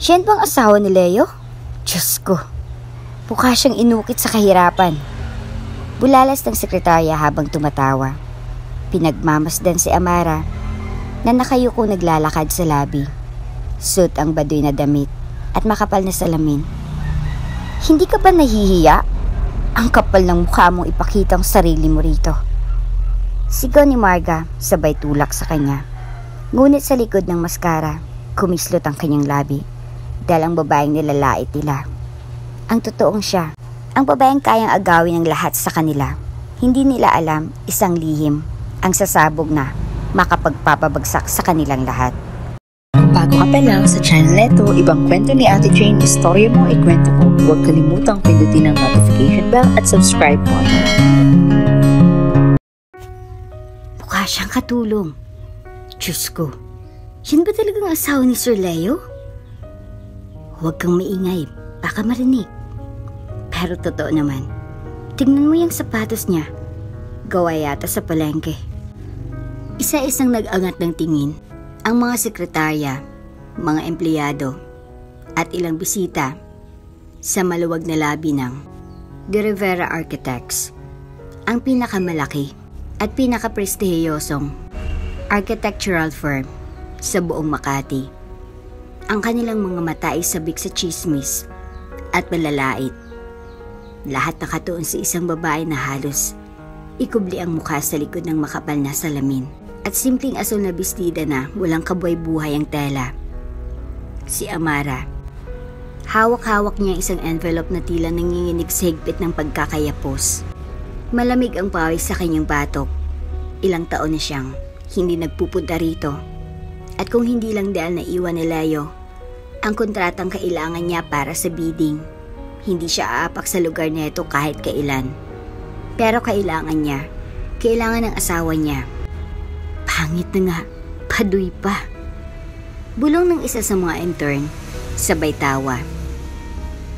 Siya bang asawa ni Leo? Diyos ko, mukha siyang inukit sa kahirapan. Bulalas ng sekretarya habang tumatawa. Pinagmamasdan si Amara na nakayuko naglalakad sa labi. Suot ang baduy na damit at makapal na salamin. Hindi ka ba nahihiya? Ang kapal ng mukha mong ipakita ang sarili mo rito. Sigaw ni Marga sabay tulak sa kanya. Ngunit sa likod ng maskara, kumislot ang kanyang labi dahil ang babaeng nilalait nila. Ang totoong siya, ang babaeng kayang agawin ng lahat sa kanila. Hindi nila alam isang lihim ang sasabog na makapagpapabagsak sa kanilang lahat. Bago ka pa lang sa channel neto, ibang kwento ni Ate Jane, istorya mo, ikwento ko. Huwag kalimutang pindutin ang notification bell at subscribe po. Mukha siyang katulong. Diyos ko, yan ba talagang asawa ni Sir Leo? Huwag kang maingay, baka marinig. Pero totoo naman, tignan mo yung sapatos niya. Gawa yata sa palengke. Isa-isang nag-angat ng tingin ang mga sekretarya, mga empleyado, at ilang bisita sa maluwag na labi ng De Rivera Architects, ang pinakamalaki at pinakaprestihiyosong architectural firm sa buong Makati. Ang kanilang mga mata ay sabik sa chismis at malalait. Lahat nakatuon sa isang babae na halos ikubli ang mukha sa likod ng makapal na salamin at simpleng asul na bestida na walang kabuhay-buhay ang tela. Si Amara. Hawak-hawak niya isang envelope na tila nanginginig sa higpit ng pagkakayapos. Malamig ang pawis sa kanyang batok. Ilang taon na siyang hindi nagpupunta rito. At kung hindi lang dahil naiwan ni Leo ang kontratang kailangan niya para sa bidding, hindi siya aapak sa lugar nito kahit kailan. Pero kailangan ng asawa niya. Pangit na nga, paduy pa. Bulong ng isa sa mga intern, sabay tawa.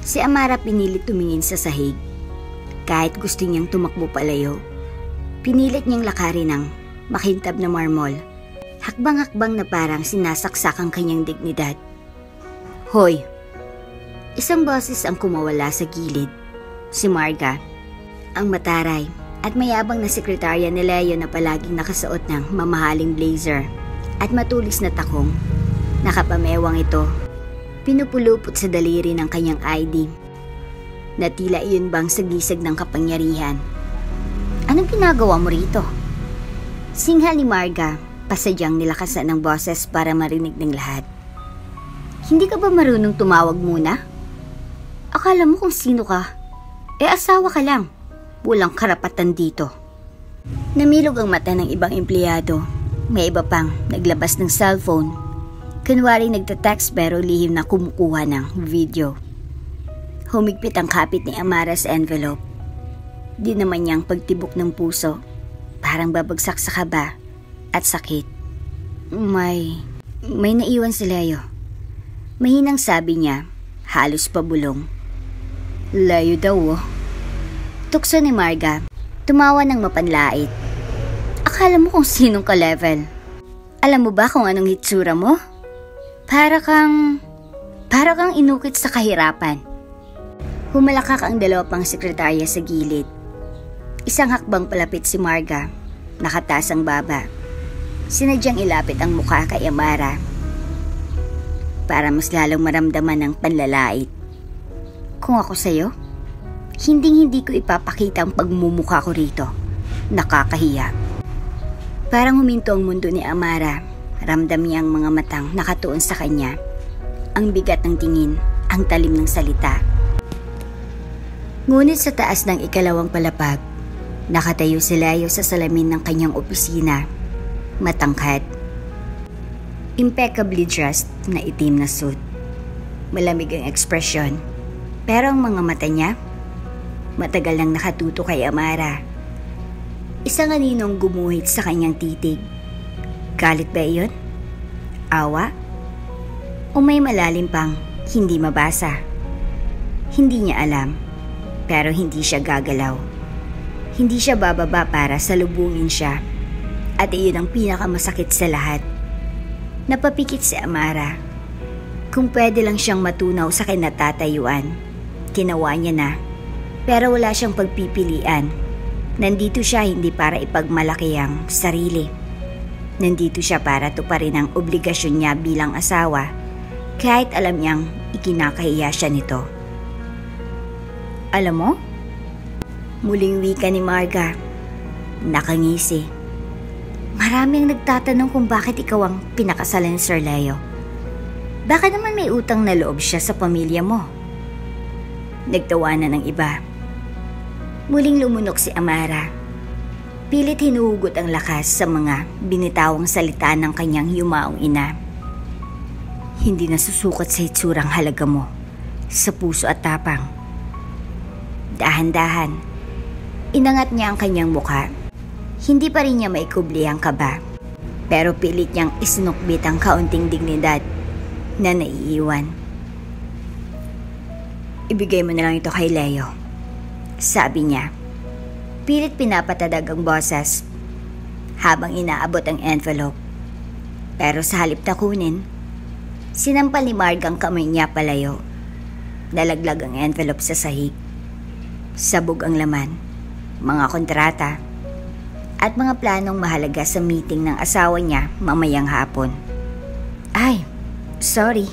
Si Amara pinilit tumingin sa sahig. Kahit gusto niyang tumakbo palayo, pinilit niyang lakarin ng makintab na marmol. Hakbang-hakbang na parang sinasaksak ang kanyang dignidad. Hoy! Isang boses ang kumawala sa gilid. Si Marga, ang mataray at mayabang na sekretarya ni Leo na palaging nakasuot ng mamahaling blazer at matulis na takong. Nakapamewang ito, pinupulupot sa daliri ng kanyang ID. Na tila iyon bang sagisag ng kapangyarihan. Anong ginagawa mo rito? Singhal ni Marga, pasadyang nilakasan ng boses para marinig ng lahat. Hindi ka ba marunong tumawag muna? Akala mo kung sino ka? Asawa ka lang. Walang karapatan dito. Namilog ang mata ng ibang empleyado. May iba pang naglabas ng cellphone. Kunwari nagtatext pero lihim na kumukuha ng video. Humigpit ang kapit ni Amara sa envelope. Di naman niyang pagtibok ng puso. Parang babagsak sa kaba at sakit. May naiwan si Leo. Mahinang sabi niya, halos pabulong. Leo daw oh. Tukso ni Marga, tumawa ng mapanlait. Akala mo kung sinong ka-level. Alam mo ba kung anong hitsura mo? Para kang inukit sa kahirapan. Humalakak ang dalawa pang sekretarya sa gilid. Isang hakbang palapit si Marga, nakataas ang baba. Sinadyang ilapit ang mukha kay Amara para mas lalong maramdaman ng panlalait. Kung ako sa'yo, hindi ko ipapakita ang pagmumukha ko rito. Nakakahiya. Parang huminto ang mundo ni Amara. Ramdam niya ang mga matang nakatuon sa kanya. Ang bigat ng tingin, ang talim ng salita. Ngunit sa taas ng ikalawang palapag, nakatayo si Leo sa salamin ng kanyang opisina. Matangkad. Impeccably dressed na itim na suit. Malamig ang ekspresyon. Pero ang mga mata niya, matagal nang nakatuto kay Amara. Isang aninong gumuhit sa kanyang titig. Galit ba iyon? Awa? O may malalim pang hindi mabasa? Hindi niya alam, pero hindi siya gagalaw. Hindi siya bababa para salubungin siya. At iyon ang pinakamasakit sa lahat. Napapikit si Amara. Kung pwede lang siyang matunaw sa kinatatayuan, ginawa niya na. Pero wala siyang pagpipilian. Nandito siya hindi para ipagmalaki ang sarili. Nandito siya para tuparin ang obligasyon niya bilang asawa, kahit alam niyang ikinakahiya siya nito. Alam mo? Muling wika ni Marga. Nakangisi. Marami ang nagtatanong kung bakit ikaw ang pinakasalan ni Sir Leo. Baka naman may utang na loob siya sa pamilya mo. Nagtawanan ng iba. Muling lumunok si Amara. Pilit hinuhugot ang lakas sa mga binitawang salita ng kanyang yumaong ina. Hindi nasusukat sa itsurang halaga mo, sa puso at tapang. Dahan-dahan, inangat niya ang kanyang mukha. Hindi pa rin niya maikubli ang kaba, pero pilit niyang isinukbit ang kaunting dignidad na naiiwan. Ibigay mo na lang ito kay Leo, sabi niya. Pilit pinapatadag ang boses habang inaabot ang envelope. Pero sa halip na kunin, sinampal ni Marg ang kamay niya palayo. Nalaglag ang envelope sa sahig. Sabog ang laman, mga kontrata, at mga planong mahalaga sa meeting ng asawa niya mamayang hapon. Ay, sorry.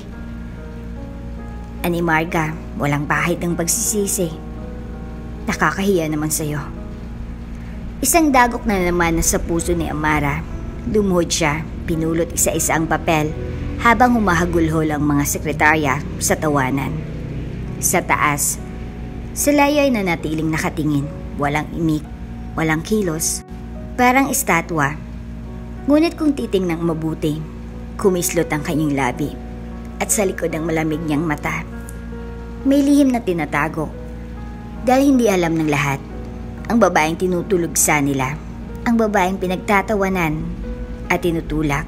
Ani Marga, walang bahid ng pagsisisi. Nakakahiya naman sa'yo. Isang dagok na naman sa puso ni Amara. Lumuhod siya, pinulot isa-isa ang papel habang humahagulhol ang mga sekretarya sa tawanan. Sa taas, si Leo ay nanatiling nakatingin, walang imik, walang kilos, parang estatwa. Ngunit kung titingnang mabuti, kumislot ang kanyang labi at sa likod ang malamig niyang mata. May lihim na tinatago dahil hindi alam ng lahat. Ang babaeng tinutulog sa nila, ang babaeng pinagtatawanan at tinutulak,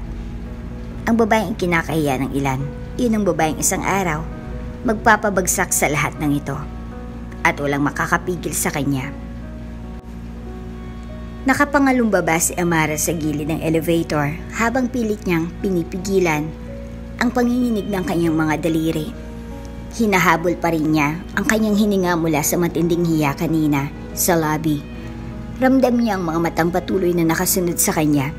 ang babaeng kinakahiya ng ilan, yun ang babaeng isang araw magpapabagsak sa lahat ng ito at walang makakapigil sa kanya. Nakapangalumbaba si Amara sa gilid ng elevator habang pilit niyang pinipigilan ang panginginig ng kanyang mga daliri. Hinahabol pa rin niya ang kanyang hininga mula sa matinding hiya kanina sa lobby. Ramdam niya ang mga matang patuloy na nakasunod sa kanya.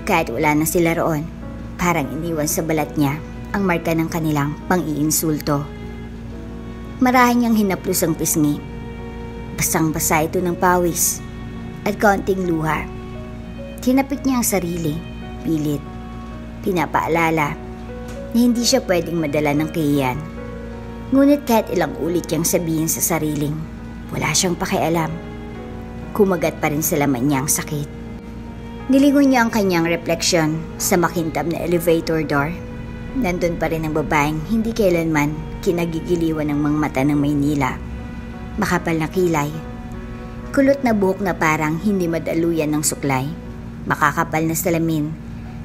Kahit wala na sila roon, parang iniwan sa balat niya ang marka ng kanilang pang-iinsulto. Marahan niyang hinaplos ang pisngi. Basang-basa ito ng pawis at kaunting luha. Tinapik niya ang sarili, pilit. Pinapaalala na hindi siya pwedeng madala ng kahiyan. Ngunit kahit ilang ulit niyang sabihin sa sariling, wala siyang pakialam. Kumagat pa rin sa laman niya ang sakit. Nilingon niya ang kanyang refleksyon sa makintab na elevator door. Nandun pa rin ang babaeng hindi kailanman kinagigiliwan ng mga mata ng Maynila. Makapal na kilay. Kulot na buhok na parang hindi madaluyan ng suklay. Makakapal na salamin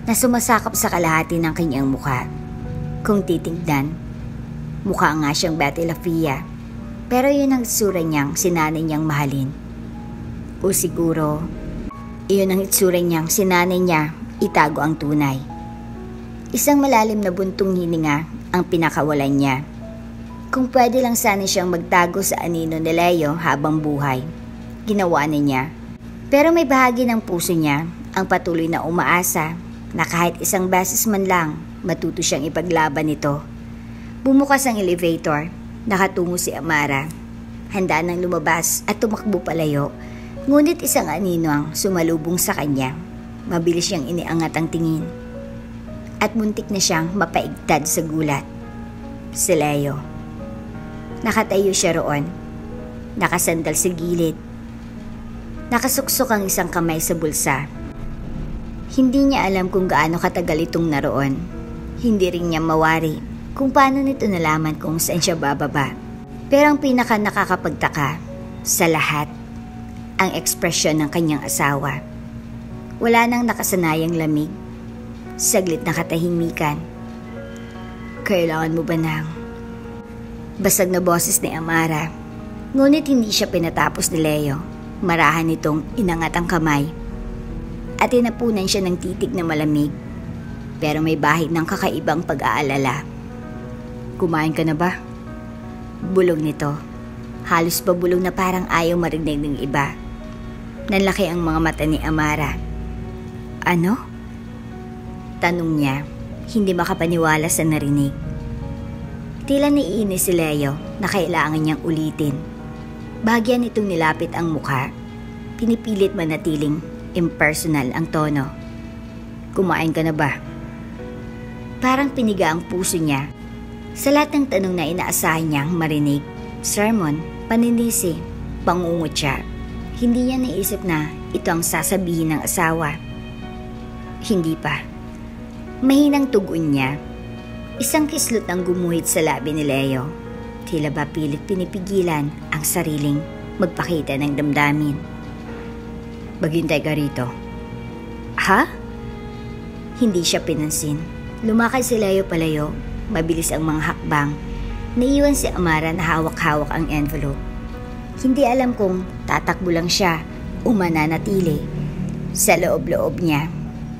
na sumasakop sa kalahati ng kanyang mukha. Kung titignan, mukha nga siyang Betty LaFia. Pero yun ang itsura niyang sinanay niyang mahalin. O siguro, iyon ang itsura niyang sinanay niya itago ang tunay. Isang malalim na buntong hininga ang pinakawalan niya. Kung pwede lang sana siyang magtago sa anino ni Leo habang buhay, ginawa na niya. Pero may bahagi ng puso niya ang patuloy na umaasa na kahit isang beses man lang matuto siyang ipaglaban ito. Bumukas ang elevator, nakatungo si Amara. Handa nang lumabas at tumakbo palayo, ngunit isang anino ang sumalubong sa kanya. Mabilis siyang iniangat ang tingin at muntik na siyang mapaigtad sa gulat. Si Leo. Nakatayo siya roon, nakasandal sa gilid. Nakasuksok ang isang kamay sa bulsa. Hindi niya alam kung gaano katagal itong naroon. Hindi rin niya mawari kung paano nito nalaman kung saan siya bababa. Pero ang pinaka nakakapagtaka sa lahat, ang ekspresyon ng kanyang asawa. Wala nang nakasanayang lamig. Saglit na katahimikan. Kailangan mo ba nang? Basag na boses ni Amara. Ngunit hindi siya pinatapos ni Leo. Marahan nitong inangat ang kamay. At inapunan siya ng titig na malamig. Pero may bahid ng kakaibang pag-aalala. Kumain ka na ba? Bulong nito. Halos pabulong na parang ayaw marinig ng iba. Nanlaki ang mga mata ni Amara. Ano? Tanong niya, hindi makapaniwala sa narinig. Tila naiinis si Leo na kailangan niyang ulitin. Bahagyan itong nilapit ang mukha. Pinipilit manatiling impersonal ang tono. Kumain ka na ba? Parang piniga ang puso niya. Sa lahat ng tanong na inaasahan niyang marinig, sermon, paninisi, pangungot siya. Hindi niya naisip na ito ang sasabihin ng asawa. Hindi pa. Mahinang tugon niya. Isang kislot ang gumuhit sa labi ni Leo. Tila ba pilit pinipigilan ang sariling magpakita ng damdamin. Maghintay ka rito. Ha? Hindi siya pinansin. Lumakad si Leo palayo. Mabilis ang mga hakbang. Naiwan si Amara na hawak-hawak ang envelope. Hindi alam kung tatakbo lang siya o mananatili. Sa loob-loob niya,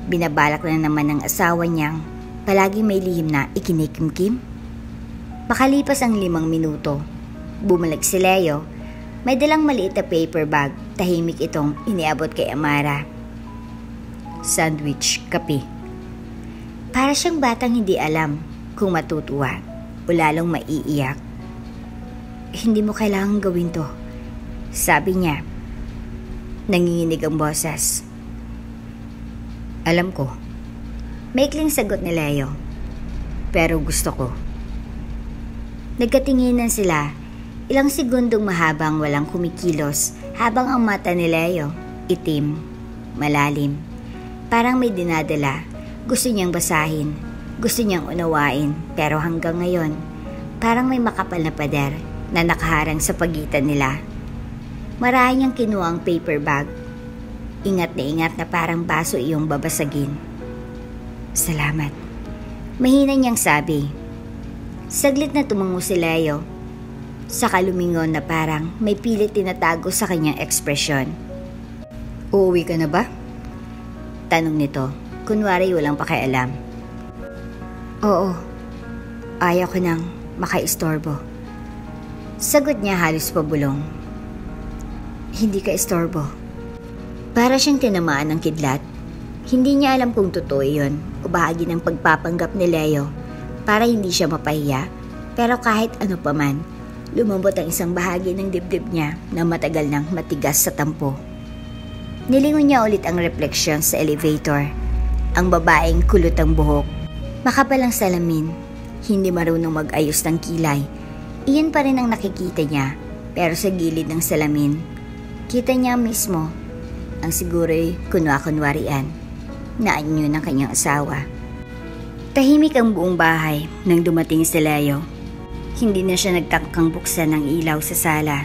binabalak na naman ng asawa niyang palagi may lihim na ikinikimkim. Makalipas ang 5 minuto, bumalik si Leo. May dalang maliit na paper bag. Tahimik itong iniabot kay Amara. Sandwich, kape. Para siyang batang hindi alam kung matutuwa o lalong maiiyak. Hindi mo kailangang gawin to, sabi niya. Nanginginig ang boses. Alam ko. Maikling sagot ni Leo. Pero gusto ko. Nagkatinginan sila. Ilang segundong mahabang walang kumikilos habang ang mata ni Leo itim, malalim. Parang may dinadala. Gusto niyang basahin. Gusto niyang unawain. Pero hanggang ngayon, parang may makapal na pader na nakaharang sa pagitan nila. Marahan niyang kinuha ang paper bag. Ingat na parang baso iyong babasagin. Salamat. Mahina niyang sabi. Saglit na tumango si Leo. Saka lumingon na parang may pilit tinatago sa kanyang ekspresyon. Uuwi ka na ba? Tanong nito. Kunwari walang pakialam. Oo. Ayaw ko nang makaistorbo. Sagot niya halos pabulong. Hindi ka istorbo. Para siyang tinamaan ng kidlat. Hindi niya alam kung totoo yun o bahagi ng pagpapanggap ni Leo para hindi siya mapahiya. Pero kahit ano pa man, lumambot ang isang bahagi ng dibdib niya na matagal nang matigas sa tampo. Nilingon niya ulit ang refleksyon sa elevator. Ang babaeng kulot ang buhok, makapal ang salamin, hindi marunong mag-ayos ng kilay. Iyan pa rin ang nakikita niya, pero sa gilid ng salamin, kita niya mismo ang siguro'y kunwa-kunwarian na anyo ng kanyang asawa. Tahimik ang buong bahay nang dumating si Leo. Hindi na siya nagtangkang buksan ng ilaw sa sala.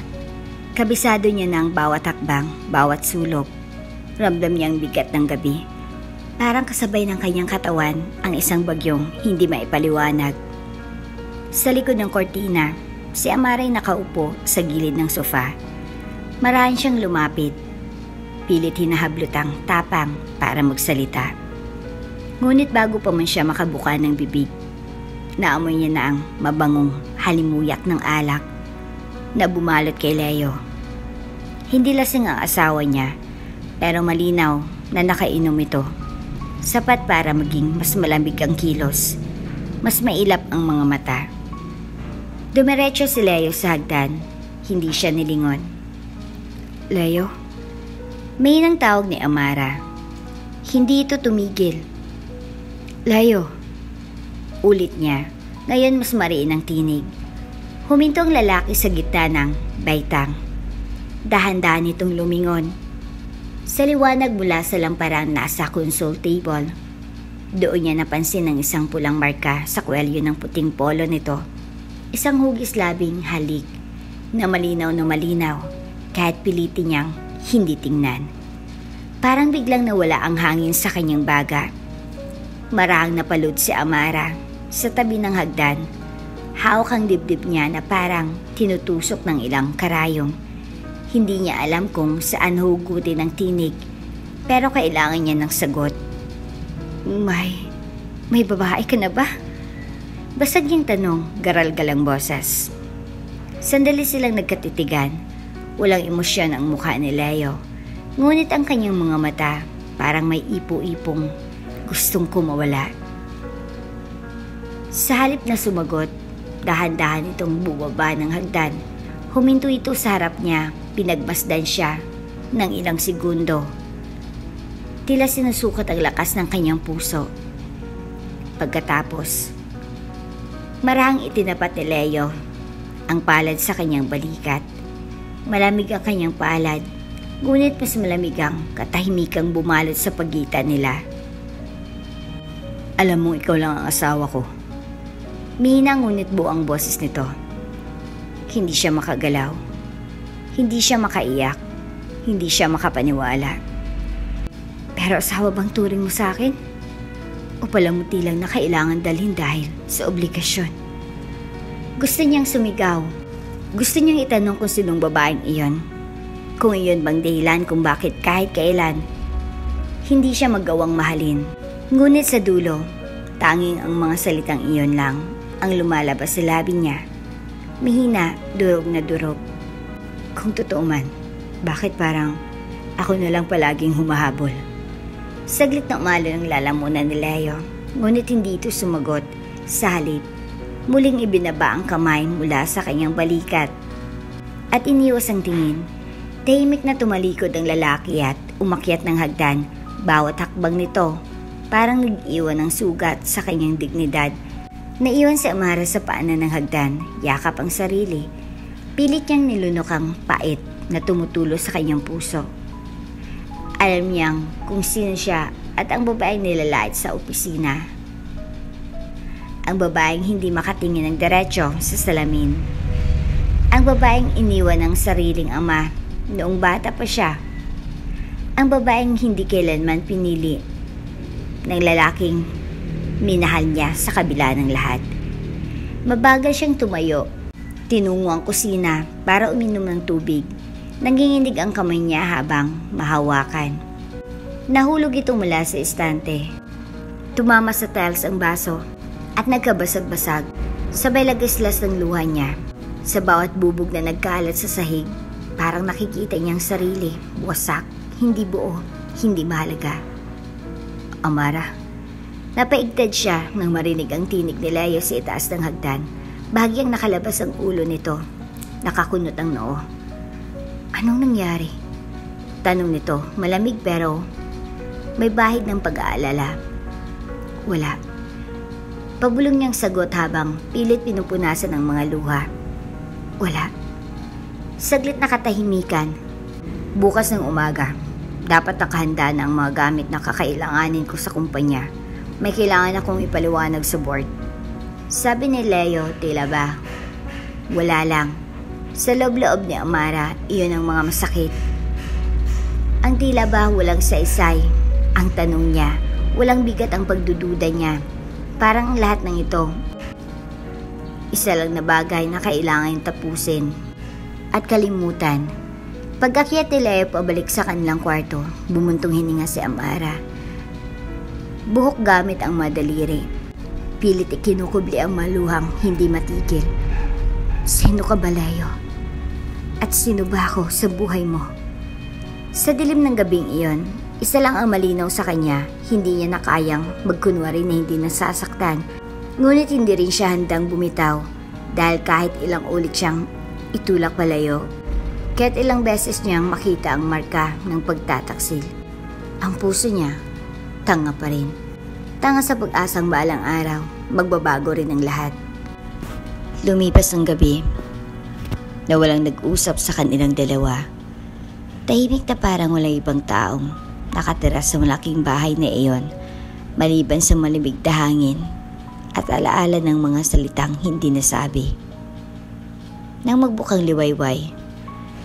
Kabisado niya na ang bawat hakbang, bawat sulok. Ramdam niya ang bigat ng gabi. Parang kasabay ng kanyang katawan ang isang bagyong hindi maipaliwanag. Sa likod ng kortina, si Amara'y nakaupo sa gilid ng sofa. Marahan siyang lumapit. Pilit hinahablot ang tapang para magsalita. Ngunit bago pa man siya makabuka ng bibig, naamoy niya na ang mabangong halimuyak ng alak na bumalot kay Leo. Hindi lasing ang asawa niya, pero malinaw na nakainom ito. Sapat para maging mas malamig ang kilos, mas mailap ang mga mata. Dumiretso si Leo sa hagdan, hindi siya nilingon. Leo? May nang tawag ni Amara. Hindi ito tumigil. Leo? Ulit niya, ngayon mas mariin ang tinig. Huminto ang lalaki sa gitna ng baitang. Dahan-dahan itong lumingon. Sa liwanag mula sa lamparang nasa console table, doon niya napansin ang isang pulang marka sa kwelyo ng puting polo nito. Isang hugis labing halik na malinaw kahit pilitin niyang hindi tingnan. Parang biglang nawala ang hangin sa kanyang baga. Marahang napalod si Amara sa tabi ng hagdan. Hawak ang dibdib niya na parang tinutusok ng ilang karayong. Hindi niya alam kung saan hugutin ang tinig, pero kailangan niya ng sagot. May babae ka na ba? Basag yung tanong, garal-galang boses. Sandali silang nagkatitigan. Walang emosyon ang mukha ni Leo. Ngunit ang kanyang mga mata parang may ipo-ipong gustong kumawala. Sa halip na sumagot, dahan-dahan itong bumaba ng hagdan. Huminto ito sa harap niya, pinagmasdan siya ng ilang segundo. Tila sinusukat ang lakas ng kanyang puso. Pagkatapos, marahang itinapat ni Leo ang palad sa kanyang balikat. Malamig ang kanyang palad, ngunit mas malamig ang katahimikang bumalot sa pagitan nila. Alam mo, ikaw lang ang asawa ko. Mahina ngunit buo ang boses nito. Hindi siya makagalaw. Hindi siya makaiyak. Hindi siya makapaniwala. Pero asawa bang turing mo sa akin? O palamuti lang na kailangan dalhin dahil sa obligasyon? Gusto niyang sumigaw. Gusto niyang itanong kung sinong babaeng iyon. Kung iyon bang dahilan kung bakit kahit kailan hindi siya magawang mahalin. Ngunit sa dulo, tanging ang mga salitang iyon lang ang lumalabas sa labi niya. Mahina, durog na durog. Kung totoo man, bakit parang ako na lang palaging humahabol? Saglit na umalo ng lalamunan ni Leo, ngunit hindi ito sumagot. Sa halip, muling ibinaba ang kamay mula sa kanyang balikat at iniwas ang tingin. Tahimik na tumalikod ang lalaki at umakyat ng hagdan. Bawat hakbang nito, parang nag-iwan ng sugat sa kanyang dignidad. Naiwan si Amara sa paanan ng hagdan, yakap ang sarili. Pilit niyang nilunok ang pait na tumutulo sa kanyang puso. Alam niyang kung sino siya at ang babaeng nilalait sa opisina. Ang babaeng hindi makatingin ng diretso sa salamin. Ang babaeng iniwan ng sariling ama noong bata pa siya. Ang babaeng hindi kailanman pinili ng lalaking minahal niya sa kabila ng lahat. Mabagal siyang tumayo. Tinungo ang kusina para uminom ng tubig. Nanginginig ang kamay niya habang mahawakan. Nahulog ito mula sa estante. Tumama sa tiles ang baso at nagkabasag-basag. Sabay lagaslas ng luha niya. Sa bawat bubog na nagkalat sa sahig, parang nakikita niyang sarili, wasak, hindi buo, hindi mahalaga. Amara. Napaigtad siya nang marinig ang tinig ni Leo sa itaas ng hagdan. Bahagyang nakalabas ang ulo nito. Nakakunot ang noo. Anong nangyari? Tanong nito, malamig pero may bahid ng pag-aalala. Wala. Pabulong niyang sagot habang pilit pinupunasan ng mga luha. Wala. Saglit na katahimikan. Bukas ng umaga, dapat nakahanda na ang mga gamit na kakailanganin ko sa kumpanya. May kailangan akong ipaliwanag sa board. Sabi ni Leo, tila ba? Wala lang. Sa loob-loob ni Amara, iyon ang mga masakit. Ang tila ba walang saysay? Ang tanong niya, walang bigat ang pagdududa niya. Parang lahat ng ito, isa lang na bagay na kailangan tapusin at kalimutan. Pag-akyat ni Leo pabalik sa kanilang kwarto, bumuntong hininga si Amara. Buhok gamit ang madaliri. Pilit ikinukubli ang maluhang hindi matigil. Sino ka ba, Leo? At sino ba ako sa buhay mo? Sa dilim ng gabing iyon, isa lang ang malinaw sa kanya. Hindi niya nakayang magkunwari na hindi nasasaktan. Ngunit hindi rin siya handang bumitaw dahil kahit ilang ulit siyang itulak palayo, kahit ilang beses niyang makita ang marka ng pagtataksil, ang puso niya tanga pa rin. Tanga sa pag-asang balang araw, magbabago rin ang lahat. Lumipas ang gabi na walang nag-usap sa kanilang dalawa. Tahimik na parang walang ibang taong nakatira sa malaking bahay na iyon, maliban sa malimig na hangin at alaala ng mga salitang hindi nasabi. Nang magbukang liwayway,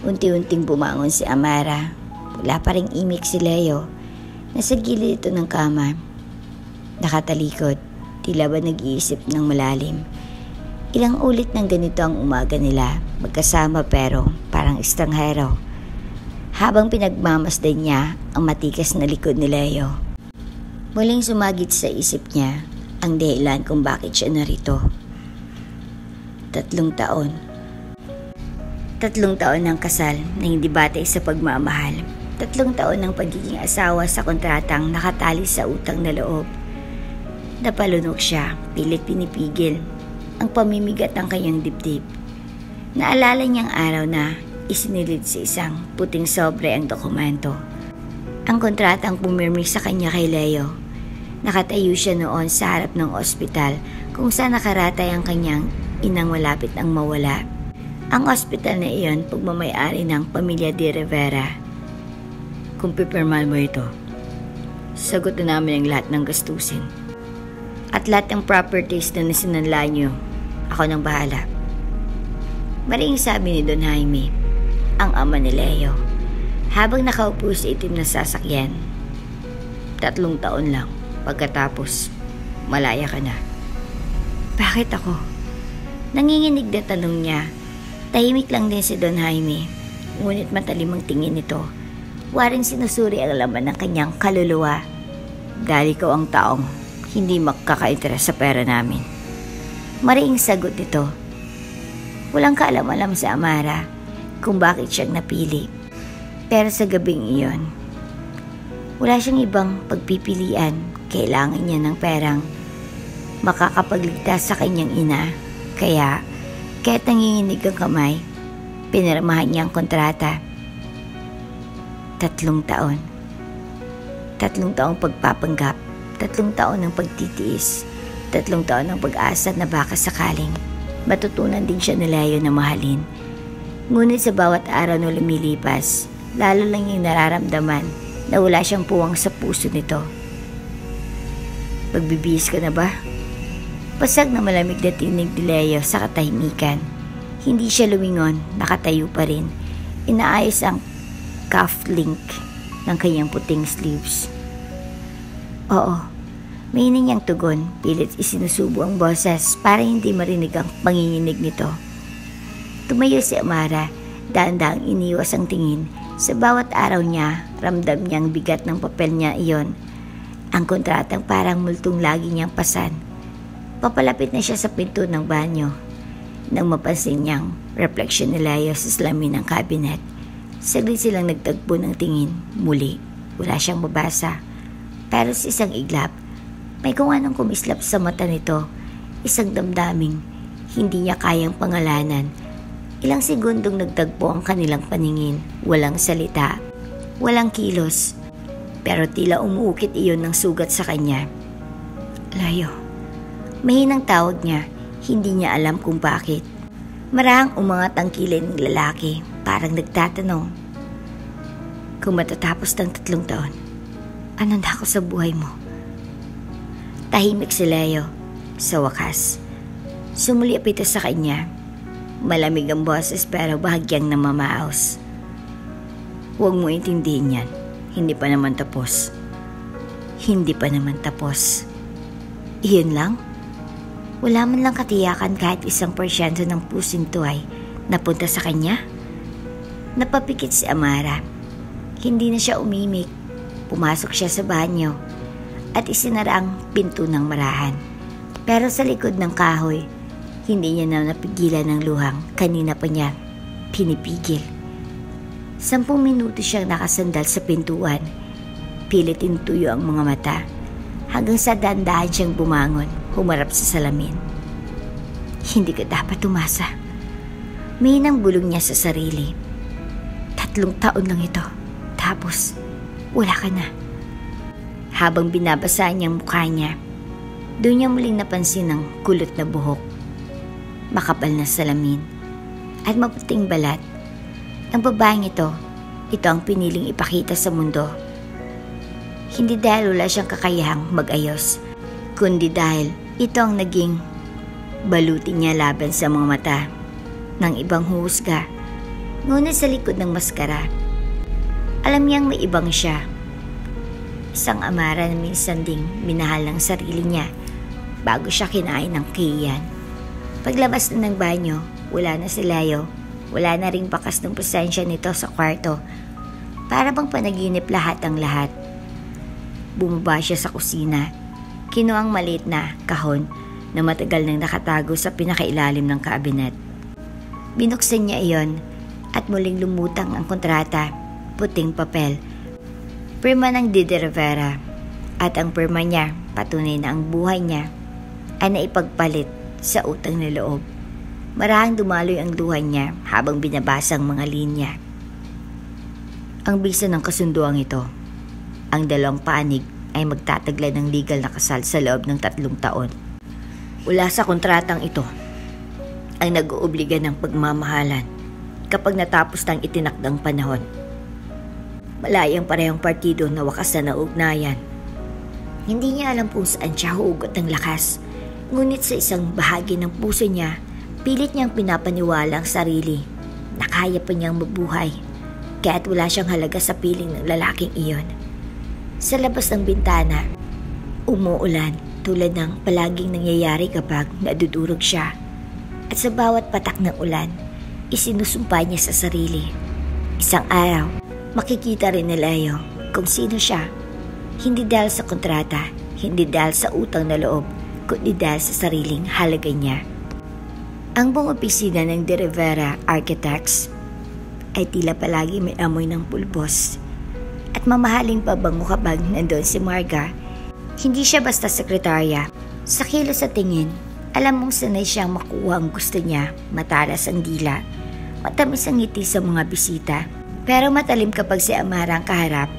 unti-unting bumangon si Amara. Wala pa ring imik si Leo. Nasa gilid ito ng kama. Nakatalikod, tila ba nag-iisip ng malalim. Ilang ulit ng ganito ang umaga nila, magkasama pero parang estranghero. Habang pinagmamasdan niya ang matikas na likod ni Leo, muling sumagit sa isip niya ang dahilan kung bakit siya narito. 3 taon. 3 taon ng kasal na hindi batay sa pagmamahal. 3 taon ng pagiging asawa sa kontratang nakatali sa utang na loob. Napalunok siya, pilit pinipigil ang pamimigat ng kanyang dibdib. Naalala niyang araw na isinilid sa isang puting sobre ang dokumento. Ang kontratang pumirmi sa kanya kay Leo. Nakatayo siya noon sa harap ng ospital kung saan nakaratay ang kanyang inang malapit ang mawala. Ang ospital na iyon pagmamay-ari ng pamilya de Rivera. Kung pipirmal mo ito, sagot na namin ang lahat ng gastusin. At lahat ng properties na nasinanla niyo, ako nang bahala. Maring sabi ni Don Jaime, ang ama ni Leo, habang nakaupo sa itim na sasakyan. 3 taon lang, pagkatapos, malaya ka na. Bakit ako? Nanginginig na tanong niya. Tahimik lang din si Don Jaime, ngunit matalim ang tingin nito. Waring sinusuri ang laman ng kanyang kaluluwa. Dahil ikaw ang taong hindi magkaka-interes sa pera namin. Mariing sagot nito. Walang kaalam-alam si Amara kung bakit siyang napili. Pero sa gabing iyon, wala siyang ibang pagpipilian. Kailangan niya ng perang makakapagligtas sa kanyang ina. Kaya, kahit nanginginig ang kamay, pinirmahan niya ang kontrata. 3 taon. 3 taong pagpapanggap. 3 taon ng pagtitiis. 3 taon ng pag-asa na baka sakaling matutunan din siya ni Leo na mahalin. Ngunit sa bawat araw na lumilipas, lalo lang yung nararamdaman na wala siyang puwang sa puso nito. Magbibihis ka na ba? Pasag na malamig na tinig ni Leo sa katahimikan. Hindi siya lumingon, nakatayo pa rin. Inaayos ang cuff link ng kanyang puting sleeves. Oo, may niyang tugon, pilit isinusubo ang boses para hindi marinig ang panginginig nito. Tumayo si Amara, dahan-dahang iniwas ang tingin. Sa bawat araw niya, ramdam niyang bigat ng papel niya iyon. Ang kontratang parang multong lagi niyang pasan. Papalapit na siya sa pinto ng banyo. Nang mapansin niyang refleksyon ni Leo sa salamin ng cabinet, saglit silang nagtagpo ng tingin. Muli, wala siyang mabasa. Pero sa isang iglap, may kung anong kumislap sa mata nito, isang damdaming hindi niya kayang pangalanan. Ilang segundong nagtagpo ang kanilang paningin, walang salita, walang kilos, pero tila umuukit iyon ng sugat sa kanya. Leo, mahinang tawag niya, hindi niya alam kung bakit. Marahang umangat ang kilay ng lalaki, parang nagtatanong, kung matatapos ng 3 taon, ano na ako sa buhay mo? Tahimik si Leo. Sa wakas, sumuliap ito sa kanya. Malamig ang boses pero bahagyang namamaos. Huwag mo intindihin yan. Hindi pa naman tapos. Hindi pa naman tapos. Iyon lang? Wala man lang katiyakan kahit 1% ng pusing to ay napunta sa kanya? Napapikit si Amara. Hindi na siya umimik. Pumasok siya sa banyo at isinara ang pinto ng marahan. Pero sa likod ng kahoy, hindi niya na napigilan ng luhang kanina pa niya pinipigil. 10 minuto siyang nakasandal sa pintuan. Pilit tinutuyo ang mga mata hanggang sa dahan-dahan siyang bumangon, humarap sa salamin. Hindi ka dapat umasa. Mahinang bulong niya sa sarili. 3 taon lang ito. Tapos, wala ka na. Habang binabasa niya ang mukha niya, doon niya muling napansin ang kulot na buhok, makapal na salamin, at maputing balat. Ang babaeng ito ang piniling ipakita sa mundo. Hindi dahil wala siyang kakayahang mag-ayos, kundi dahil ito ang naging balutin niya laban sa mga mata ng ibang huhusga. Ngunit sa likod ng maskara, alam niyang may ibang siya. Isang Amara na minsan ding minahal ng sarili niya bago siya kinain ng Kian. Paglabas na ng banyo, wala na si Leo. Wala na ring bakas ng presensya nito sa kwarto. Para bang panaginip lahat ang lahat. Bumaba siya sa kusina. Kinuha ang maliit na kahon na matagal nang nakatago sa pinakailalim ng kabinet. Binuksan niya iyon at muling lumutang ang kontrata, puting papel, pirma ng Didi Rivera, at ang pirma niya patunay na ang buhay niya ay naipagpalit sa utang na loob. Marahang dumaloy ang luha niya habang binabasa ang mga linya. Ang bisa ng kasunduang ito, ang dalawang panig ay magtataglay ng legal na kasal sa loob ng 3 taon. Wala sa kontratang ito ang nag-oobliga ng pagmamahalan kapag natapos ng itinakdang panahon. Malayang parehong partido na wakas na naugnayan. Hindi niya alam kung saan siya hugot ng lakas, ngunit sa isang bahagi ng puso niya, pilit niyang pinapaniwala ang sarili na kaya pa niyang mabuhay, kaya't wala siyang halaga sa piling ng lalaking iyon. Sa labas ng bintana, umuulan tulad ng palaging nangyayari kapag nadudurog siya. At sa bawat patak ng ulan, isinusumpa niya sa sarili. Isang araw, makikita rin ni Leo kung sino siya. Hindi dahil sa kontrata, hindi dahil sa utang na loob, kundi dahil sa sariling halaga niya. Ang buong opisina ng De Rivera Architects ay tila palagi may amoy ng pulbos. At mamahaling pabango kapag nandoon si Marga. Hindi siya basta sekretarya. Sa kilos sa tingin, alam mong sanay siyang makuha ang gusto niya, matalas ang dila, matamis ang ngiti sa mga bisita. Pero matalim kapag si Amara ang kaharap.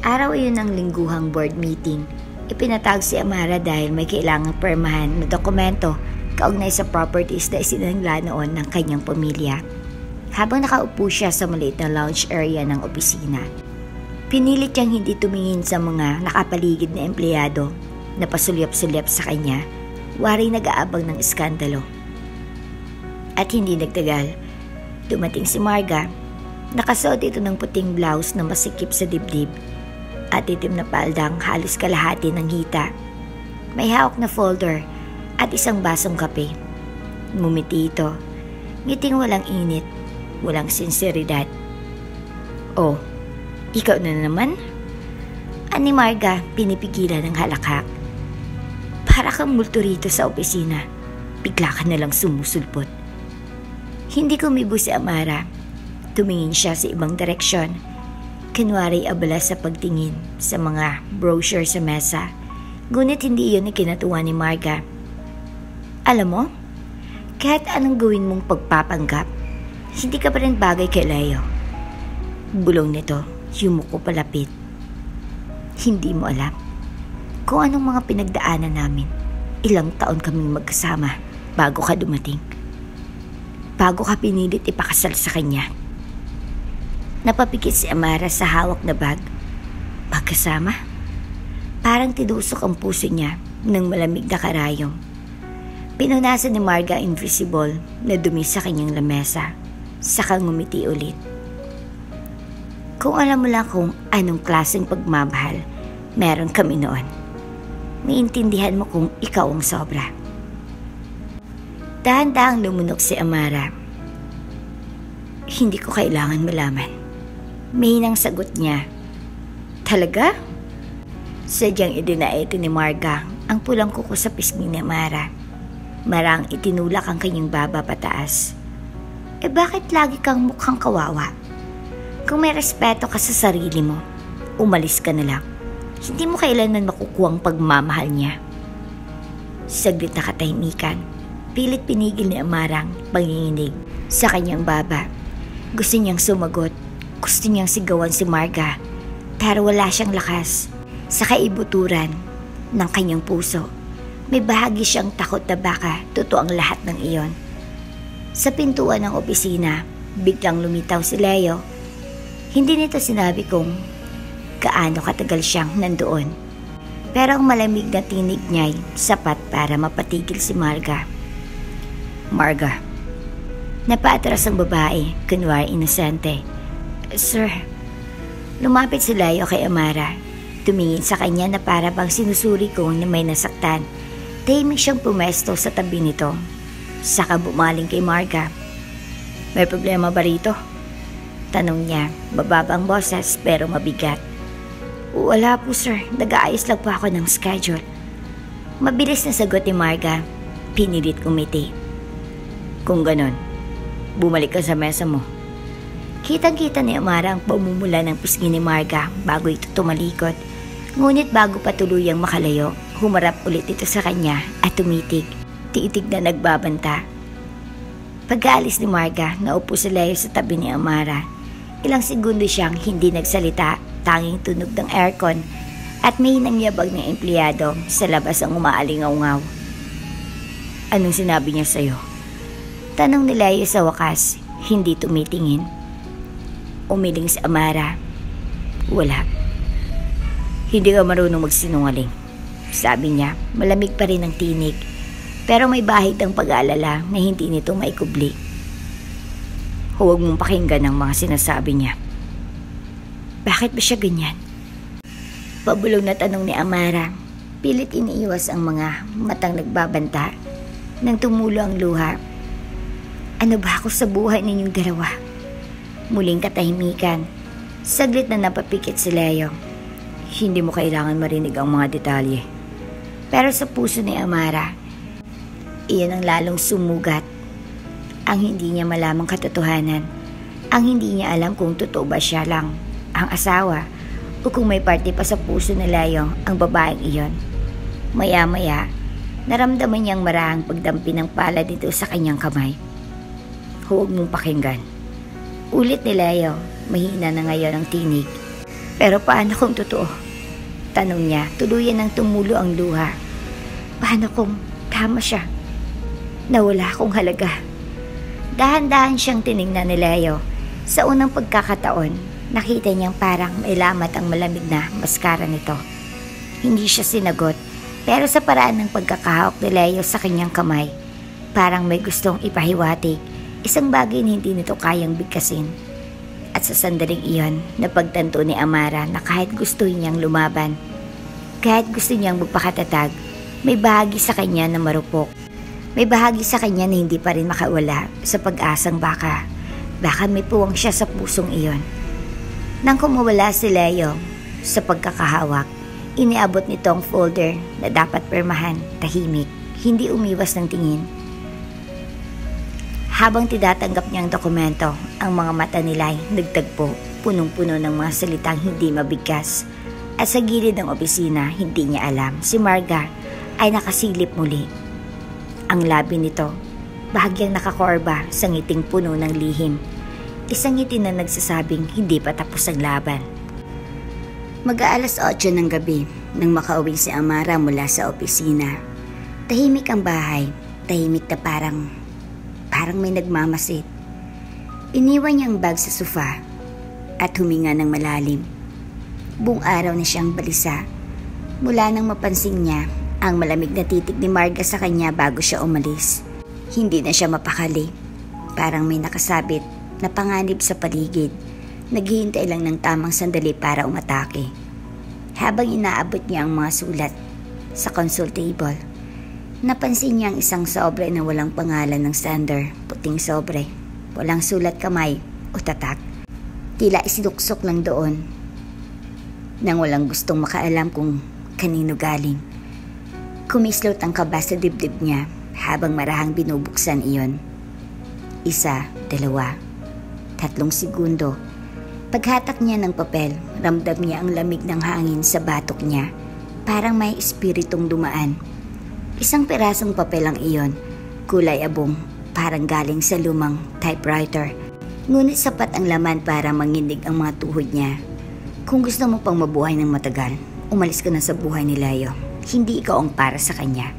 Araw iyon ng lingguhang board meeting. Ipinatawag si Amara dahil may kailangang permahan na dokumento kaugnay sa properties na isinangla noon ng kanyang pamilya. Habang nakaupo siya sa maliit na lounge area ng opisina, pinilit niyang hindi tumingin sa mga nakapaligid na empleyado na pasulyap-sulyap sa kanya, wari nag-aabang ng iskandalo. At hindi nagtagal, dumating si Marga. Nakasuot ito ng puting blouse na masikip sa dibdib at itim na paldang halos kalahati ng hita. May hawak na folder at isang basong kape. Ngumiti ito, ngiting walang init, walang sinseridad. "Oh, ikaw na naman?" Ani Marga, pinipigilan ng halakhak. "Para kang multo rito sa opisina, bigla ka nalang sumusulpot." Hindi kumibo si Amara. Tumingin siya sa ibang direksyon. Kunwari abala sa pagtingin sa mga brochure sa mesa. Ngunit hindi iyon ikinatuwa ni Marga. "Alam mo, kahit anong gawin mong pagpapanggap, hindi ka pa rin bagay kay Leo." Bulong nito, yumuko palapit. "Hindi mo alam kung anong mga pinagdaanan namin. Ilang taon kaming magkasama bago ka dumating. Bago ka pinilit ipakasal sa kanya." Napapikit si Amara sa hawak na bag. Magkasama? Parang tinusok ang puso niya ng malamig na karayom. Pinunasan ni Marga invisible na dumi sa kanyang lamesa. Saka ngumiti ulit. "Kung alam mo lang kung anong klaseng pagmamahal meron kami noon, maiintindihan mo kung ikaw ang sobra." Dahan-dahang lumunok si Amara. "Hindi ko kailangan malaman." Mahinang sagot niya. "Talaga?" Sadyang idinaito ni Marga ang pulang kuko sa pisngi ni Amara. Marang itinulak ang kanyang baba pataas. Bakit lagi kang mukhang kawawa? Kung may respeto ka sa sarili mo, umalis ka na lang. Hindi mo kailanman makukuha ang pagmamahal niya." Saglit na katahimikan. Pilit pinigil ni Amarang panginginig sa kanyang baba. Gusto niyang sumagot. Gusto niyang sigawan si Marga. Pero wala siyang lakas. Sa kaibuturan ng kanyang puso, may bahagi siyang takot na baka totoo ang lahat ng iyon. Sa pintuan ng opisina, biglang lumitaw si Leo. Hindi nito sinabi kung gaano katagal siyang nandoon. Pero ang malamig na tinig niya'y sapat para mapatigil si Marga. "Marga." Napaatras ang babae, kunwari inosente. "Sir." Lumapit si Leo kay Amara. Tumingin sa kanya na para bang sinusuri ko na may nasaktan. Tahimik siyang pumesto sa tabi nito. Saka bumaling kay Marga. "May problema ba rito?" Tanong niya, bababang boses pero mabigat. "Wala po sir, nag-aayos lang po ako ng schedule." Mabilis na sagot ni Marga. Pinilit kumiti. Kung ganon, bumalik ka sa mesa mo. Kitang-kita ni Amara ang pamumula ng pisngi ni Marga bago ito tumalikod. Ngunit bago pa tuluyang makalayo, humarap ulit ito sa kanya at tumitig. Tiitig na nagbabanta. Pag-aalis ni Marga, naupo si Leo sa tabi ni Amara. Ilang segundo siyang hindi nagsalita, tanging tunog ng aircon at may nangyabag ng empleyado sa labas ang umaalingaw-ngaw. Anong sinabi niya sa'yo? Tanong ni Leo sa wakas, hindi tumitingin. Umiling si Amara. Wala. Hindi ka marunong magsinungaling. Sabi niya, malamig pa rin ang tinig. Pero may bahid ng pag-aalala na hindi nito maikubli. Huwag mong pakinggan ang mga sinasabi niya. Bakit ba siya ganyan? Pabulong na tanong ni Amara. Pilit iniiwas ang mga matang nagbabanta. Nang tumulo ang luha. Ano ba ako sa buhay ninyong dalawa? Muling katahimikan. Saglit na napapikit si Leo. Hindi mo kailangan marinig ang mga detalye. Pero sa puso ni Amara, iyon ang lalong sumugat. Ang hindi niya malamang katotohanan. Ang hindi niya alam kung totoo ba siya lang ang asawa o kung may parte pa sa puso ni Leo ang babaeng iyon. Maya-maya, naramdaman niyang marahang pagdampi ng pala dito sa kanyang kamay. Huwag mong pakinggan. Ulit ni Leo, mahina na ngayon ang tinig. Pero paano kung totoo? Tanong niya, tuluyan ng tumulo ang luha. Paano kung tama siya? Nawala akong halaga. Dahan-dahan siyang tiningnan ni Leo. Sa unang pagkakataon, nakita niyang parang may lamat ang malamig na maskara nito. Hindi siya sinagot, pero sa paraan ng pagkakahawak ni Leo sa kanyang kamay, parang may gustong ipahiwatig, isang bagay na hindi nito kayang bigkasin. At sa sandaling iyon, napagtanto ni Amara na kahit gusto niyang lumaban, kahit gusto niyang magpakatatag, may bahagi sa kanya na marupok. May bahagi sa kanya na hindi pa rin makawala sa pag-asang baka may puwang siya sa pusong iyon. Nang kumawala si Leo sa pagkakahawak, iniabot nito ang folder na dapat permahan, tahimik, hindi umiwas ng tingin. Habang tinatanggap niyang dokumento, ang mga mata nila ay nagtagpo, punong-puno ng mga salitang hindi mabigkas. At sa gilid ng opisina, hindi niya alam, si Marga ay nakasilip muli. Ang labi nito, bahagyang nakakorba sa ngiting puno ng lihim. Isang ngiti na nagsasabing hindi pa tapos ang laban. Mag-aalas 8 ng gabi nang makauwi si Amara mula sa opisina. Tahimik ang bahay, tahimik na parang may nagmamasid. Iniwan niya ang bag sa sofa at huminga ng malalim. Buong araw na siyang balisa mula nang mapansin niya ang malamig na titig ni Marga sa kanya bago siya umalis. Hindi na siya mapakali. Parang may nakasabit na panganib sa paligid. Naghihintay lang ng tamang sandali para umatake. Habang inaabot niya ang mga sulat sa console table, napansin niya ang isang sobre na walang pangalan ng sender, puting sobre. Walang sulat kamay o tatak. Tila isinuksok lang doon nang walang gustong makaalam kung kanino galing. Kumislot ang kaba sa dibdib niya habang marahang binubuksan iyon. 1, 2, 3 segundo. Paghatak niya ng papel, ramdam niya ang lamig ng hangin sa batok niya. Parang may espiritong dumaan. Isang pirasong papel ang iyon, kulay abong, parang galing sa lumang typewriter. Ngunit sapat ang laman para manginig ang mga tuhod niya. Kung gusto mo pang mabuhay ng matagal, umalis ka na sa buhay ni Leo. Hindi ikaw ang para sa kanya.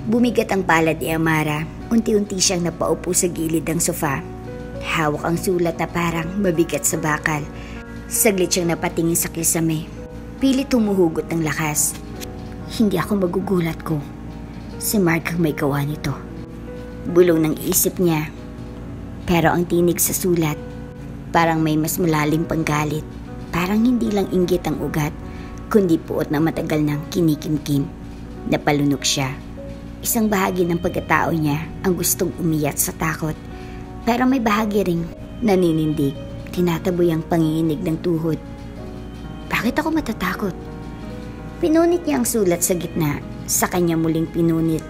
Bumigat ang palad ni Amara. Unti-unti siyang napaupo sa gilid ng sofa. Hawak ang sulat na parang mabigat sa bakal. Saglit siyang napatingin sa kisame. Pilit humuhugot ng lakas. Hindi ako magugulat ko. Si Mark ang may gawa nito. Bulong ng isip niya. Pero ang tinig sa sulat, parang may mas malalim pang galit. Parang hindi lang inggit ang ugat, kundi puot na matagal ng kinikimkim. Napalunok siya. Isang bahagi ng pagkatao niya ang gustong umiyak sa takot. Pero may bahagi ring naninindig, tinataboy ang panginginig ng tuhod. Bakit ako matatakot? Pinunit niya ang sulat sa gitna, sa kanya muling pinunit.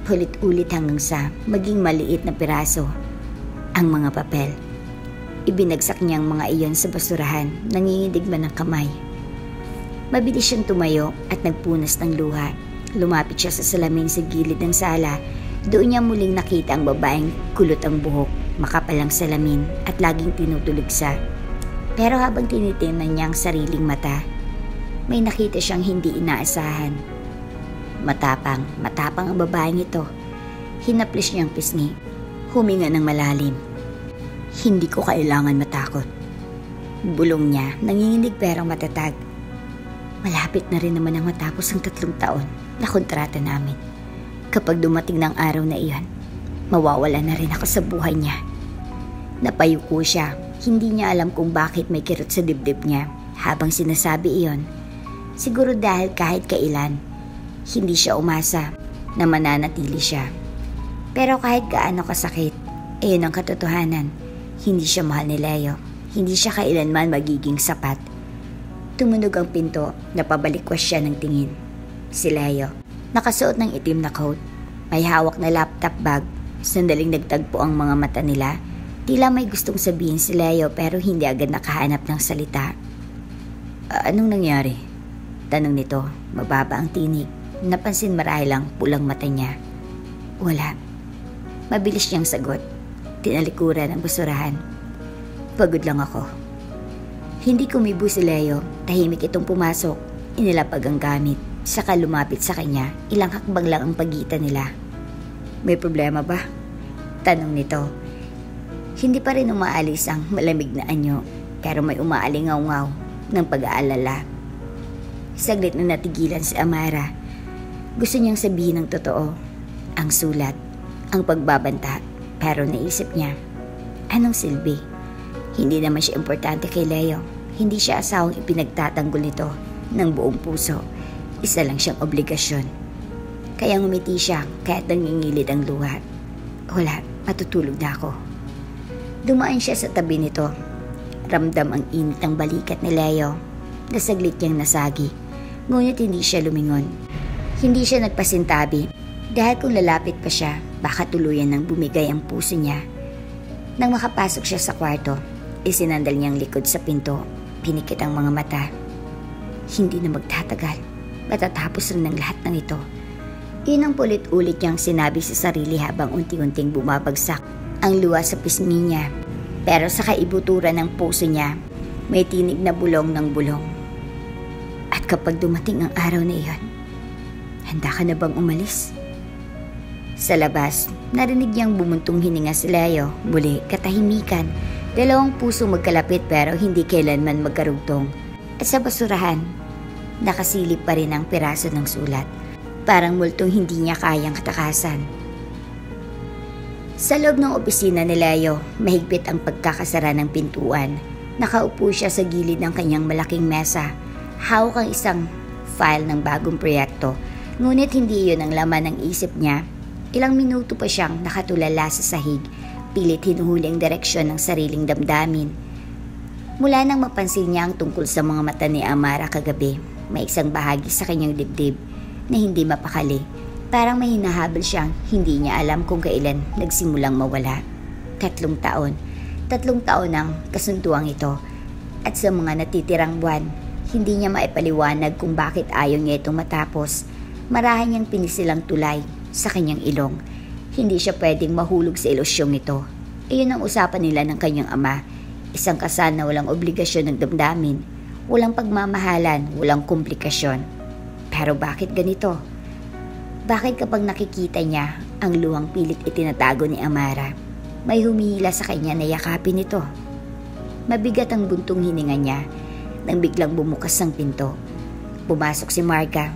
Ulit-ulit hanggang sa maging maliit na piraso ang mga papel. Ibinagsak niya ang mga iyon sa basurahan, nanginginig man ng kamay. Mabilis siyang tumayo at nagpunas ng luha. Lumapit siya sa salamin sa gilid ng sala. Doon niya muling nakita ang babaeng kulot ang buhok, makapal ang salamin at laging tinutulugsa. Pero habang tinitingnan niya ang sariling mata, may nakita siyang hindi inaasahan. Matapang ang babaeng ito. Hinaplis niyang pisngi. Huminga ng malalim. Hindi ko kailangan matakot. Bulong niya, nanginginig pero matatag. Malapit na rin naman ang matapos ang 3 taon na kontrata namin. Kapag dumating ng araw na iyon, mawawala na rin ako sa buhay niya. Napayuko siya. Hindi niya alam kung bakit may kirot sa dibdib niya habang sinasabi iyon. Siguro dahil kahit kailan, hindi siya umasa na mananatili siya. Pero kahit gaano kasakit, ayun ang katotohanan. Hindi siya mahal ni Leo. Hindi siya kailanman magiging sapat. Tumunog ang pinto, napabalikwas siya ng tingin. Si Leo, nakasuot ng itim na coat, may hawak na laptop bag. Sandaling nagtagpo ang mga mata nila. Tila may gustong sabihin si Leo pero hindi agad nakahanap ng salita. Anong nangyari? Tanong nito, mababa ang tinig. Napansin marahil ang pulang mata niya. Wala. Mabilis niyang sagot. Tinalikuran ang basurahan. Pagod lang ako. Hindi kumibo si Leo. Tahimik itong pumasok. Inilapag ang gamit. Saka lumapit sa kanya. Ilang hakbang lang ang pagitan nila. May problema ba? Tanong nito. Hindi pa rin umaalis ang malamig na anyo. Pero may umaalingaw-ngaw ng pag-aalala. Saglit na natigilan si Amara. Gusto niyang sabihin ng totoo, ang sulat, ang pagbabanta, pero naisip niya, anong silbi? Hindi naman siya importante kay Leo, hindi siya asawang ipinagtatanggol nito ng buong puso, isa lang siyang obligasyon. Kaya ngumiti siya kahit nangingilid ang luha. Wala, matutulog na ako. Dumaan siya sa tabi nito, ramdam ang init ng balikat ni Leo, nasaglit niyang nasagi, ngunit hindi siya lumingon. Hindi siya nagpasintabi dahil kung lalapit pa siya, baka tuluyan ng bumigay ang puso niya. Nang makapasok siya sa kwarto, isinandal niyang likod sa pinto, pinikit ang mga mata. Hindi na magtatagal, matatapos rin ng lahat ng ito. Iyon ang ulit-ulit niyang sinabi sa sarili habang unti-unting bumabagsak ang luha sa pisngi niya. Pero sa kaibuturan ng puso niya, may tinig na bulong ng bulong. At kapag dumating ang araw na iyon, handa ka na bang umalis? Sa labas, narinig niyang bumuntong hininga si Leo. Muli, katahimikan. Dalawang puso magkalapit pero hindi kailanman magkarugtong. At sa basurahan, nakasilip pa rin ang piraso ng sulat. Parang multong hindi niya kayang katakasan. Sa loob ng opisina ni Leo, mahigpit ang pagkakasara ng pintuan. Nakaupo siya sa gilid ng kanyang malaking mesa. Hawak ang isang file ng bagong proyekto. Ngunit hindi iyon ang laman ng isip niya. Ilang minuto pa siyang nakatulala sa sahig, pilit hinuhuli ang direksyon ng sariling damdamin. Mula nang mapansin niya ang tungkol sa mga mata ni Amara kagabi, may isang bahagi sa kanyang dibdib na hindi mapakali. Parang may hinahabol siyang hindi niya alam kung kailan nagsimulang mawala. 3 taon. 3 taon ang kasunduang ito. At sa mga natitirang buwan, hindi niya maipaliwanag kung bakit ayaw niya itong matapos. Marahan niyang pinisilang tulay sa kanyang ilong. Hindi siya pwedeng mahulog sa ilusyong ito. Iyon ang usapan nila ng kanyang ama. Isang kasal na walang obligasyon ng damdamin, walang pagmamahalan, walang komplikasyon. Pero bakit ganito? Bakit kapag nakikita niya ang luhang pilit itinatago ni Amara, may humihila sa kanya na yakapin ito? Mabigat ang buntong hininga niya nang biglang bumukas ang pinto. Pumasok si Marga,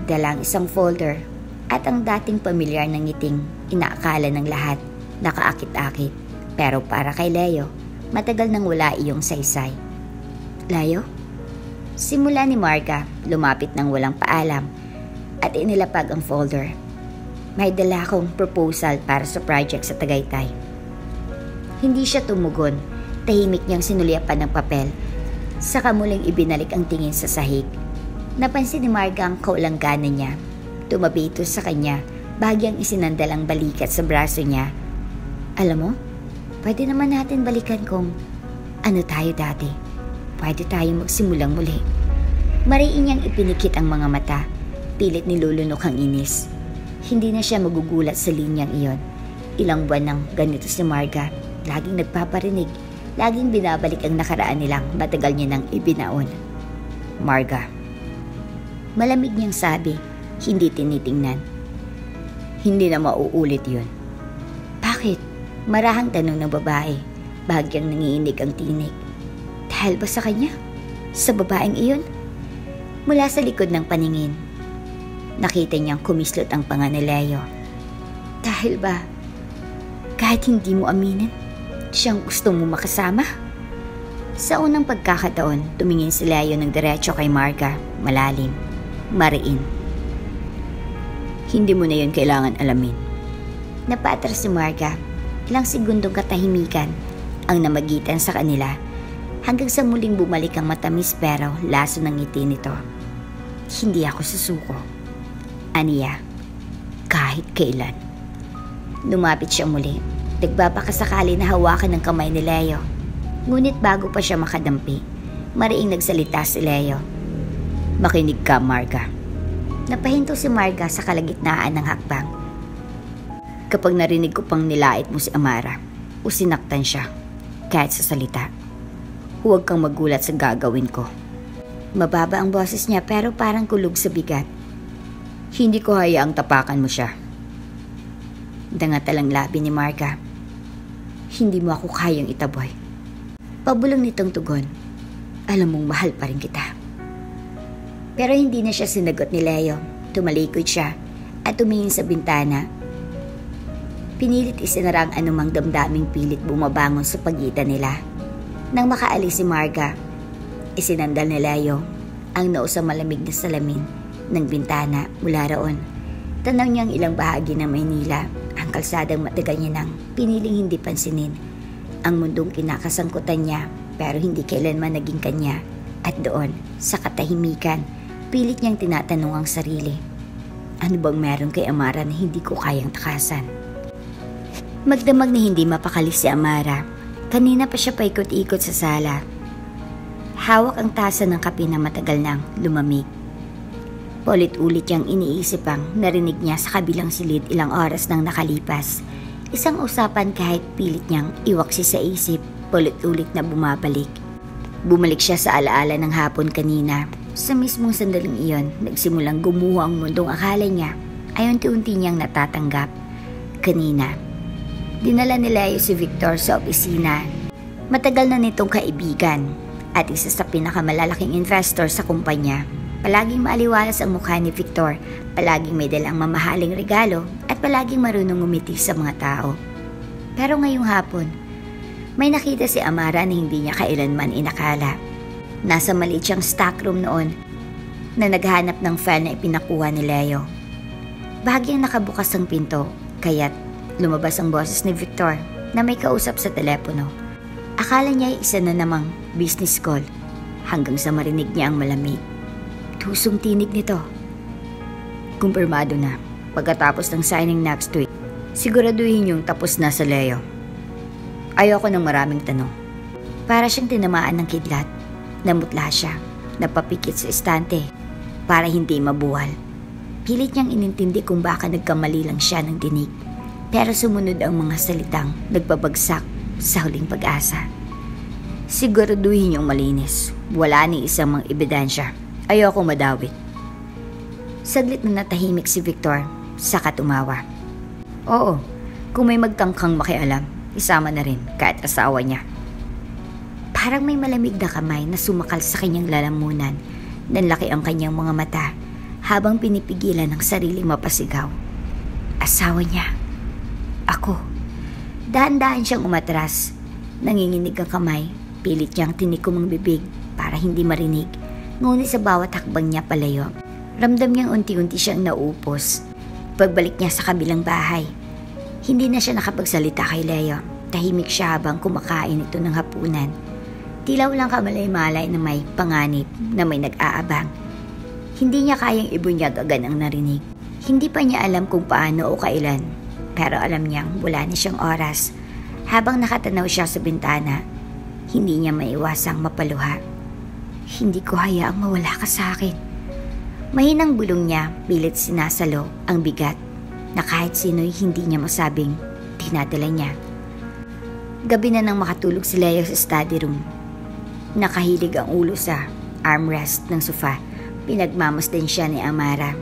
dalang isang folder at ang dating pamilyar na ngiting inaakala ng lahat nakaakit-akit. Pero para kay Leo, matagal nang wala iyong saysay. Leo? Simula ni Marga, lumapit ng walang paalam at inilapag ang folder. May dala akong proposal para sa project sa Tagaytay. Hindi siya tumugon. Tahimik niyang sinulyapan ng papel. Saka muling ibinalik ang tingin sa sahig. Napansin ni Marga ang kaulangganan niya. Tumabi ito sa kanya, Bagyang isinandal ang balikat sa braso niya. Alam mo, pwede naman natin balikan kung ano tayo dati. Pwede tayong magsimulang muli. Mariin niyang ipinikit ang mga mata. Pilit nilulunok ang inis. Hindi na siya magugulat sa linyang iyon. Ilang buwan nang ganito si Marga. Laging nagpaparinig. Laging binabalik ang nakaraan nilang matagal niya nang ibinaon. Marga. Malamig niyang sabi, hindi tinitingnan. Hindi na mauulit yun. Bakit? Marahang tanong ng babae. Bagyang nangiinig ang tinig. Dahil ba sa kanya? Sa babaeng iyon? Mula sa likod ng paningin, nakita niyang kumislot ang panga ni Leo. Dahil ba, kahit hindi mo aminin, siyang gusto mo makasama? Sa unang pagkakataon, tumingin si Leo ng diretso kay Marga, malalim, mariin. Hindi mo na yun kailangan alamin. Napatras si Marga. Ilang segundong katahimikan ang namagitan sa kanila hanggang sa muling bumalik ang matamis pero laso ng ngiti nito. Hindi ako susuko. Aniya, kahit kailan. Lumapit siya muli. Nagbabakasakali na hawakan ng kamay ni Leo. Ngunit bago pa siya makadampi, mariing nagsalita si Leo. Makinig ka, Marga. Napahinto si Marga sa kalagitnaan ng hakbang. Kapag narinig ko pang nilait mo si Amara o sinaktan siya, kahit sa salita, huwag kang magulat sa gagawin ko. Mababa ang boses niya pero parang kulog sa bigat. Hindi ko hayaang tapakan mo siya. Dangatalang labi ni Marga. Hindi mo ako kayang itaboy. Pabulong nitong tugon. Alam mong mahal pa rin kita. Pero hindi na siya sinagot ni Leo. Tumalikod siya at tumingin sa bintana. Pinilit isinara ang anumang damdaming pilit bumabangon sa pagitan nila. Nang makaalis si Marga, isinandal ni Leo ang noo sa malamig na salamin ng bintana mula roon. Tanaw niyang ilang bahagi ng Maynila, ang kalsadang matagal niya nang piniling hindi pansinin. Ang mundong kinakasangkutan niya pero hindi kailanman naging kanya. At doon, sa katahimikan, pilit niyang tinatanong ang sarili. Ano bang meron kay Amara na hindi ko kayang takasan? Magdamag na hindi mapakali si Amara. Kanina pa siya paikot-ikot sa sala. Hawak ang tasa ng kape na matagal nang lumamig. Paulit-ulit niyang iniisip ang narinig niya sa kabilang silid ilang oras nang nakalipas. Isang usapan kahit pilit niyang iwaksi sa isip, paulit-ulit na bumabalik. Bumalik siya sa alaala ng hapon kanina. Sa mismong sandaling iyon, nagsimulang gumuho ang mundong akala niya ay unti-unti niyang natatanggap. Kanina, dinala ni Leo si Victor sa opisina. Matagal na nitong kaibigan at isa sa pinakamalalaking investor sa kumpanya. Palaging maaliwalas ang mukha ni Victor, palaging may dalang mamahaling regalo at palaging marunong ngumiti sa mga tao. Pero ngayong hapon, may nakita si Amara na hindi niya kailanman inakala. Nasa maliit siyang stockroom noon na naghanap ng file na ipinakuha ni Leo. Bahagyang nakabukas ang pinto, kaya't lumabas ang boses ni Victor na may kausap sa telepono. Akala niya ay isa na namang business call hanggang sa marinig niya ang malamig. Tusong tinig nito. Kumpirmado na. Pagkatapos ng signing next week, siguraduhin yung tapos na sa Leo. Ayoko ng maraming tanong. Para siyang tinamaan ng kidlat. Namutla siya. Napapikit sa estante para hindi mabuwal. Pilit niyang inintindi kung baka nagkamali lang siya ng dinig. Pero sumunod ang mga salitang nagbabagsak sa huling pag-asa. Siguraduhin niyong malinis. Wala ni isang mga ebidensya. Ayoko madawit. Saglit na natahimik si Victor, saka tumawa. Oo, kung may magtangkang makialam, isama na rin kahit asawa niya. Parang may malamig na kamay na sumakal sa kanyang lalamunan. Nanlaki ang kanyang mga mata habang pinipigilan ang sariling mapasigaw. Asawa niya. Ako. Dahan-dahan siyang umatras. Nanginginig ang kamay. Pilit niyang tinikom ang bibig para hindi marinig. Ngunit sa bawat hakbang niya palayo, ramdam niyang unti-unti siyang naupos. Pagbalik niya sa kabilang bahay, hindi na siya nakapagsalita kay Leo. Tahimik siya habang kumakain ito ng hapunan. Tila walang kamalay-malay na may panganib na may nag-aabang. Hindi niya kayang ibunyag agad ang narinig. Hindi pa niya alam kung paano o kailan, pero alam niyang wala na siyang oras. Habang nakatanaw siya sa bintana, hindi niya maiwasang mapaluha. Hindi ko hayaang mawala ka sa akin. Mahinang bulong niya, pilit sinasalo ang bigat na kahit sino'y hindi niya masabing dinadala niya. Gabi na nang makatulog si Leo sa study room. Nakahilig ang ulo sa armrest ng sofa. Pinagmamasdan siya ni Amara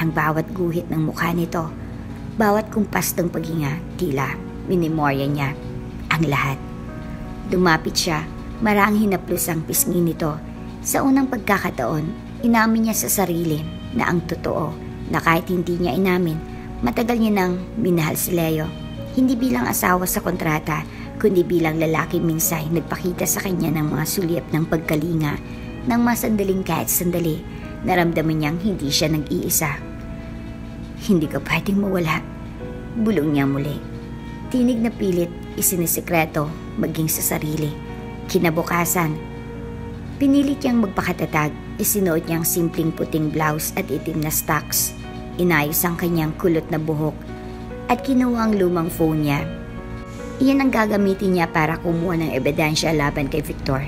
ang bawat guhit ng mukha nito, bawat kumpas ng paghinga, tila minimorya niya ang lahat. Dumapit siya, marang hinaplos ang pisngi nito. Sa unang pagkakataon, inamin niya sa sarili na ang totoo na kahit hindi niya inamin, matagal niya nang minahal si Leo. Hindi bilang asawa sa kontrata, kundi bilang lalaki minsay nagpakita sa kanya ng mga sulyap ng pagkalinga. Nang masandaling kahit sandali, naramdaman niyang hindi siya nag-iisa. Hindi ka pwedeng mawala, bulong niya muli. Tinig na pilit, isinisikreto maging sa sarili. Kinabukasan, pinilit niyang magpakatatag. Isinuot niyang simpleng puting blouse at itim na stocks. Inayos ang kanyang kulot na buhok at kinuha ang lumang phone niya. Iyan ang gagamitin niya para kumuha ng ebidensya laban kay Victor.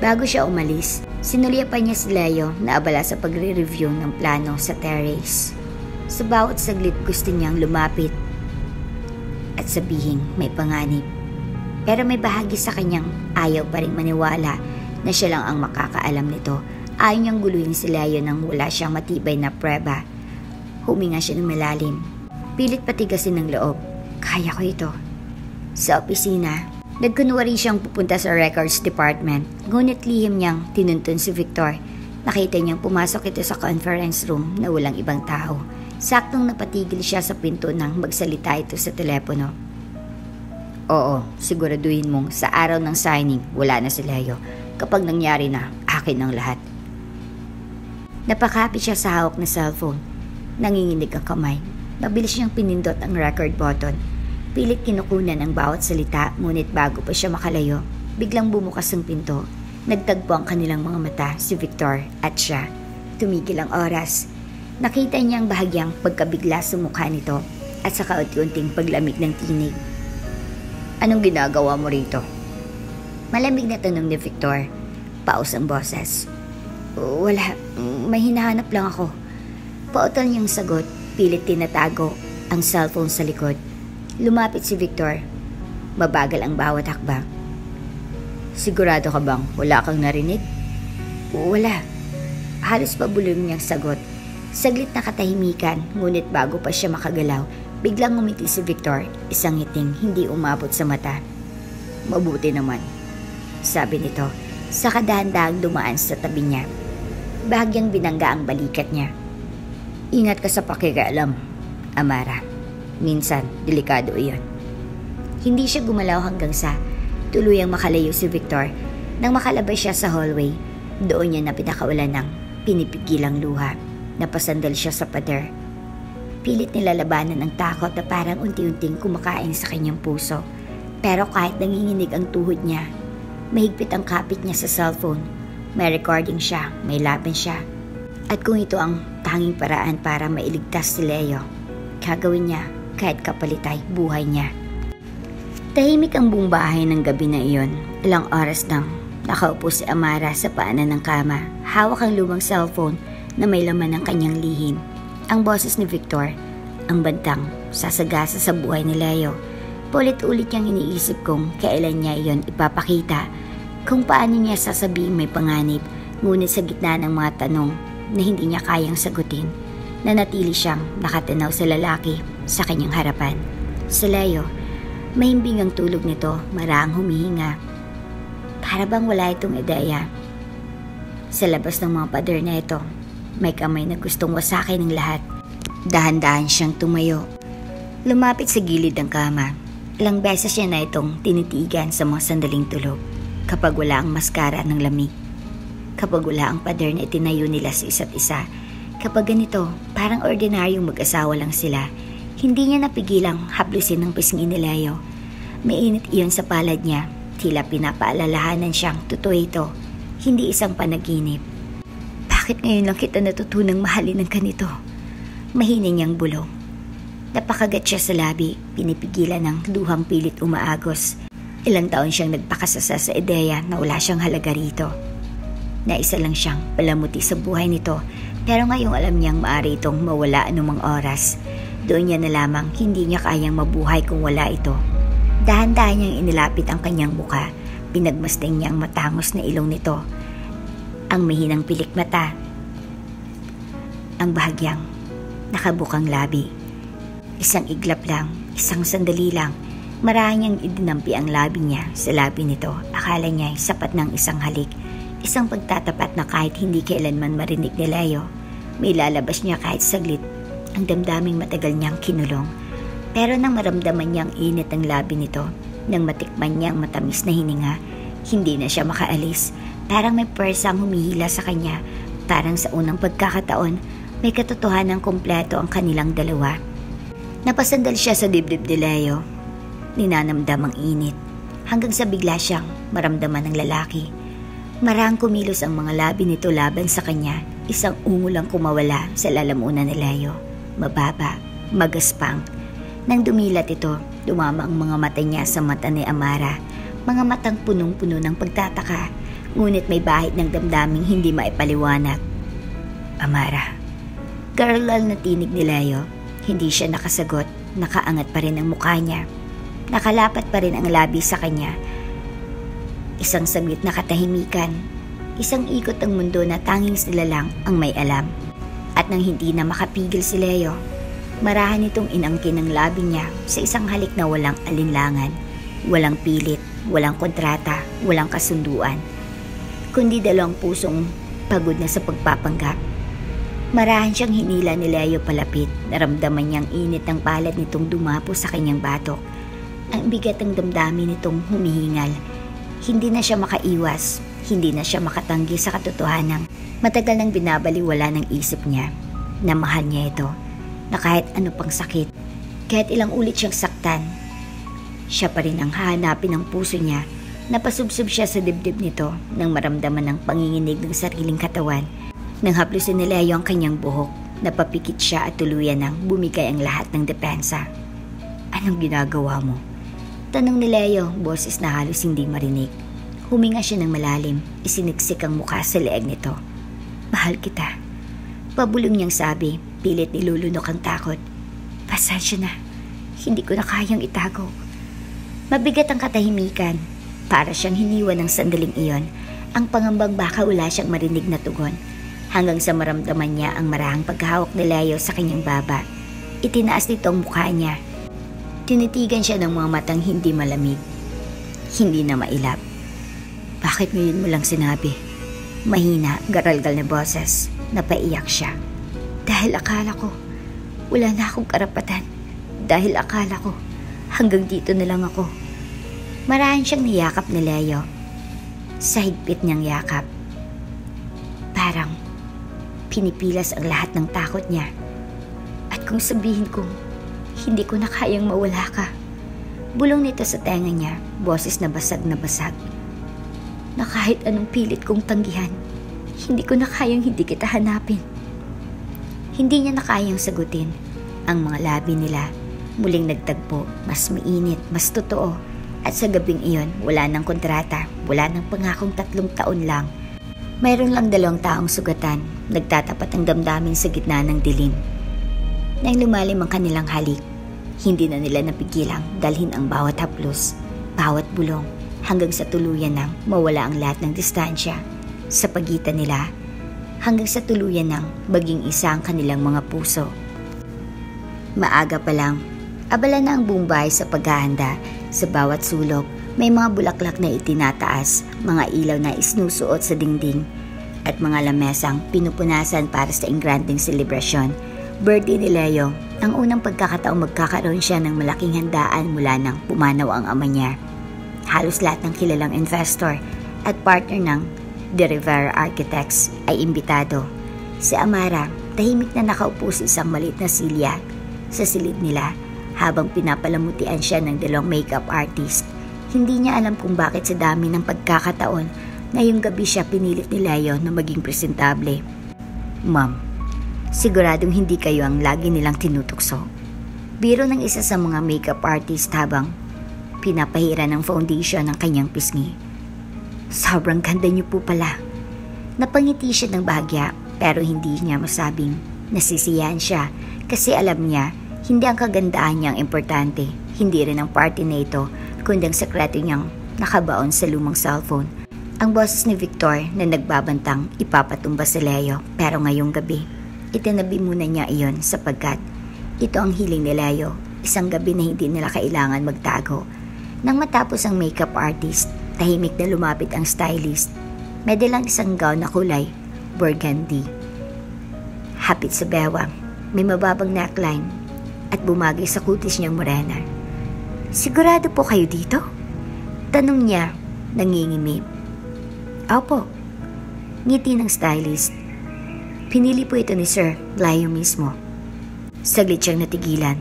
Bago siya umalis, sinulyapan niya si Leo na abala sa pagre-review ng plano sa terrace. Sa bawat saglit gusto niyang lumapit at sabihin may panganib. Pero may bahagi sa kanyang ayaw pa rin maniwala na siya lang ang makakaalam nito. Ayaw niyang guluhin si Leo nang wala siyang matibay na preba. Huminga siya ng malalim. Pilit patigasin ng loob. Kaya ko ito. Sa opisina, nagkunwari siyang pupunta sa records department. Ngunit lihim niyang tinuntun si Victor. Nakita niyang pumasok ito sa conference room na walang ibang tao. Saktong napatigil siya sa pinto nang magsalita ito sa telepono. Oo, siguraduhin mong sa araw ng signing wala na si Leo. Kapag nangyari na, akin ang lahat. Napakapit siya sa hawak na cellphone. Nanginginig ang kamay. Mabilis niyang pinindot ang record button. Pilit kinukunan ang bawat salita, ngunit bago pa siya makalayo, biglang bumukas ang pinto. Nagtagpo ang kanilang mga mata, si Victor at siya. Tumigil ang oras. Nakita niya ang bahagyang pagkabigla sa mukha nito at sa kaunti-unting paglamig ng tinig. Anong ginagawa mo rito? Malamig na tanong ni Victor. Paus ang boses. Wala, may hinahanap lang ako. Pautol niyang sagot, pilit tinatago ang cellphone sa likod. Lumapit si Victor. Mabagal ang bawat hakbang. Sigurado ka bang wala kang narinig? Wala. Halos pabulong niyang sagot. Saglit na katahimikan, ngunit bago pa siya makagalaw, biglang ngumiti si Victor, isang ngiting hindi umabot sa mata. Mabuti naman, sabi nito, sa kadahan-dahang dumaan sa tabi niya. Bahagyang binangga ang balikat niya. Ingat ka sa pakikialam, Amara. Minsan, delikado iyon. Hindi siya gumalaw hanggang sa tuluyang makalayo si Victor. Nang makalabas siya sa hallway, doon niya na pinakawalan ng pinipigilang luha. Napasandal siya sa pader. Pilit nilalabanan ang takot na parang unti-unting kumakain sa kanyang puso. Pero kahit nanginginig ang tuhod niya, mahigpit ang kapit niya sa cellphone. May recording siya, may laban siya. At kung ito ang tanging paraan para mailigtas si Leo, gagawin niya kahit kapalitay buhay niya. Tahimik ang buong bahay ng gabi na iyon. Ilang oras nang nakaupo si Amara sa paanan ng kama. Hawak ang lumang cellphone na may laman ng kanyang lihim. Ang boses ni Victor, ang bantang sasagasa sa buhay ni Leo. Paulit-ulit niyang iniisip kung kailan niya iyon ipapakita, kung paano niya sasabihin may panganib. Ngunit sa gitna ng mga tanong na hindi niya kayang sagutin, nanatili siyang nakatanaw sa lalaki sa kanyang harapan. Si Leo, mahimbing ang tulog nito, maraang humihinga. Para bang wala itong ideya. Sa labas ng mga pader na ito, may kamay na gustong wasakin ng lahat. Dahan-dahan siyang tumayo. Lumapit sa gilid ng kama. Ilang beses siya na itong tinitigan sa mga sandaling tulog. Kapag wala ang maskara ng lamig. Kapag wala ang pader na itinayo nila sa isa't isa. Kapag ganito, parang ordinaryong mag-asawa lang sila. Hindi niya napigilang haplusin ng pisngi ni Leo. Mainit iyon sa palad niya. Tila pinapaalalahanan siyang totoo ito. Hindi isang panaginip. Bakit ngayon lang kita natutunang mahalin ng ganito? mahining niyang bulong. Napakagat siya sa labi, pinipigilan ng luhang pilit umaagos. Ilang taon siyang nagpakasasa sa ideya na wala siyang halaga rito. Naisa lang siyang palamuti sa buhay nito, pero ngayong alam niyang maaari itong mawala anumang oras. Doon niya na lamang hindi niya kayang mabuhay kung wala ito. Dahan-dahan niyang inilapit ang kanyang muka, pinagmasdan niyang matangos na ilong nito. Ang mahinang pilik mata, ang bahagyang nakabukang labi. Isang iglap lang, isang sandali lang, marahang niyang idinampi ang labi niya sa labi nito. Akala niya ay sapat ng isang halik, isang pagtatapat na kahit hindi kailanman marinig ni Leo, may lalabas niya kahit saglit ang damdaming matagal niyang kinulong. Pero nang maramdaman niyang init ang labi nito, nang matikman niya ang matamis na hininga, hindi na siya makaalis. Parang may puwersang humihila sa kanya, parang sa unang pagkakataon, may katotohanan kompleto ang kanilang dalawa. Napasandal siya sa dibdib ni Leo. Ninanamdam ang init, hanggang sa bigla siyang maramdaman ng lalaki. Marang kumilos ang mga labi nito laban sa kanya, isang ungol ang kumawala sa lalamunan ni Leo. Mababa, magaspang. Nang dumilat ito, dumama ang mga mata niya sa mata ni Amara. Mga matang punong-puno ng pagtataka, ngunit may bahid ng damdaming hindi maipaliwanag. Amara. Garalal na tinig ni Leo. Hindi siya nakasagot, nakaangat pa rin ang mukha niya. Nakalapat pa rin ang labi sa kanya. Isang saglit na katahimikan, isang ikot ang mundo na tanging sila lang ang may alam. At nang hindi na makapigil si Leo, marahan itong inangkin ang labi niya sa isang halik na walang alinlangan, walang pilit, walang kontrata, walang kasunduan, kundi dalawang pusong pagod na sa pagpapanggap. Marahan siyang hinila ni Leo palapit. Naramdaman niyang init ng palad nitong dumapo sa kanyang batok. Ang bigat ng damdamin nitong humihingal. Hindi na siya makaiwas. Hindi na siya makatanggi sa katotohanan. Matagal nang binabaliwala ng isip niya na mahal niya ito. Na kahit ano pang sakit, kahit ilang ulit siyang saktan, siya pa rin ang hahanapin ng puso niya. Napasubsob siya sa dibdib nito nang maramdaman ng panginginig ng sariling katawan. Nang haplusin ni Leo ang kanyang buhok, napapikit siya at tuluyan nang bumigay ang lahat ng depensa. Anong ginagawa mo? Tanong ni Leo, boses na halos hindi marinig. Huminga siya ng malalim, isiniksik ang mukha sa leeg nito. Mahal kita. Pabulong niyang sabi, pilit nilulunok ang takot. Pasensya na, hindi ko na kayang itago. Mabigat ang katahimikan, para siyang hiniwan ng sandaling iyon, ang pangambang baka wala siyang marinig na tugon. Hanggang sa maramdaman niya ang marahang paghawak ni Leo sa kanyang baba. Itinaas nito ang mukha niya. Tinitigan siya ng mga matang hindi malamig, hindi na mailap. Bakit ngayon mo lang sinabi? Mahina, garalgal na boses. Napaiyak siya. Dahil akala ko, wala na akong karapatan. Dahil akala ko, hanggang dito na lang ako. Marahan siyang niyakap ni Leo. Sa higpit niyang yakap, parang pinipilas ang lahat ng takot niya. At kung sabihin kong hindi ko na kayang mawala ka, bulong nito sa tenga niya, boses na basag, na kahit anong pilit kong tanggihan, hindi ko na kayang hindi kita hanapin. Hindi niya na kayang sagutin. Ang mga labi nila muling nagtagpo, mas mainit, mas totoo. At sa gabing iyon, wala nang kontrata, wala nang pangakong 3 taon lang. Mayroon lang 2 taong sugatan, nagtatapat ang damdamin sa gitna ng dilim. Nang lumalim ang kanilang halik, hindi na nila napigilang dalhin ang bawat haplos, bawat bulong, hanggang sa tuluyan nang mawala ang lahat ng distansya sa pagitan nila, hanggang sa tuluyan nang maging isa ang kanilang mga puso. Maaga pa lang, abala na ang buong bahay sa paghahanda. Sa bawat sulok, may mga bulaklak na itinataas, mga ilaw na isnusuot sa dingding, at mga lamesang pinupunasan para sa engranding selebrasyon. Birthday ni Leo, ang unang pagkakataong magkakaroon siya ng malaking handaan mula nang pumanaw ang ama niya. Halos lahat ng kilalang investor at partner ng De Rivera Architects ay imbitado. Si Amara, tahimik na nakaupo sa isang maliit na silya sa silid nila habang pinapalamutian siya ng 2 makeup artist. Hindi niya alam kung bakit sa dami ng pagkakataon ngayong gabi siya pinilit ni Leo na maging presentable. Ma'am, Siguradong hindi kayo ang lagi nilang tinutukso. Biro ng isa sa mga makeup artist habang pinapahira ng foundation ng kanyang pisngi. Sobrang ganda niyo po pala. Napangiti siya ng bahagya pero hindi niya masabing nasisiyahan siya kasi alam niya hindi ang kagandaan niya ang importante, hindi rin ang party na ito kundi ang sekreto niyang nakabaon sa lumang cellphone. Ang boses ni Victor na nagbabantang ipapatumba si Leo pero ngayong gabi itinabi muna niya iyon sapagkat ito ang hiling ni Leo, isang gabi na hindi nila kailangan magtago. Nang matapos ang makeup artist, tahimik na lumapit ang stylist. May dalang isang gown na kulay burgundy. Hapit sa bewang, may mababang neckline at bumagay sa kutis niyang morena. Sigurado po kayo dito? Tanong niya, nangingimip. Opo, ngiti ng stylist. Pinili po ito ni Sir Leo mismo. Saglit siyang natigilan.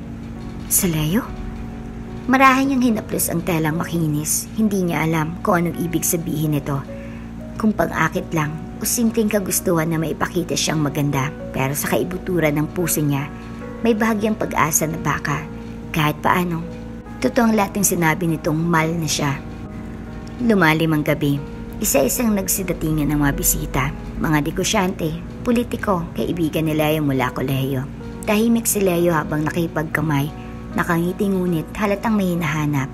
Sa Leo? Marahan niyang hinaplos ang telang makinis. Hindi niya alam kung anong ibig sabihin nito. Kung pang-akit lang o simpleng kagustuhan na maipakita siyang maganda. Pero sa kaibuturan ng puso niya, may bahagyang pag-asa na baka kahit paano. Totoo ang lahat ng sinabi nitong mahal na siya. Lumalim ang gabi. Isa-isang nagsidatingan ng mga bisita. Mga negosyante, politiko, kaibigan ni Leo mula kolehiyo. Tahimik si Leo habang nakipagkamay. Nakangiti ngunit halatang may hinahanap.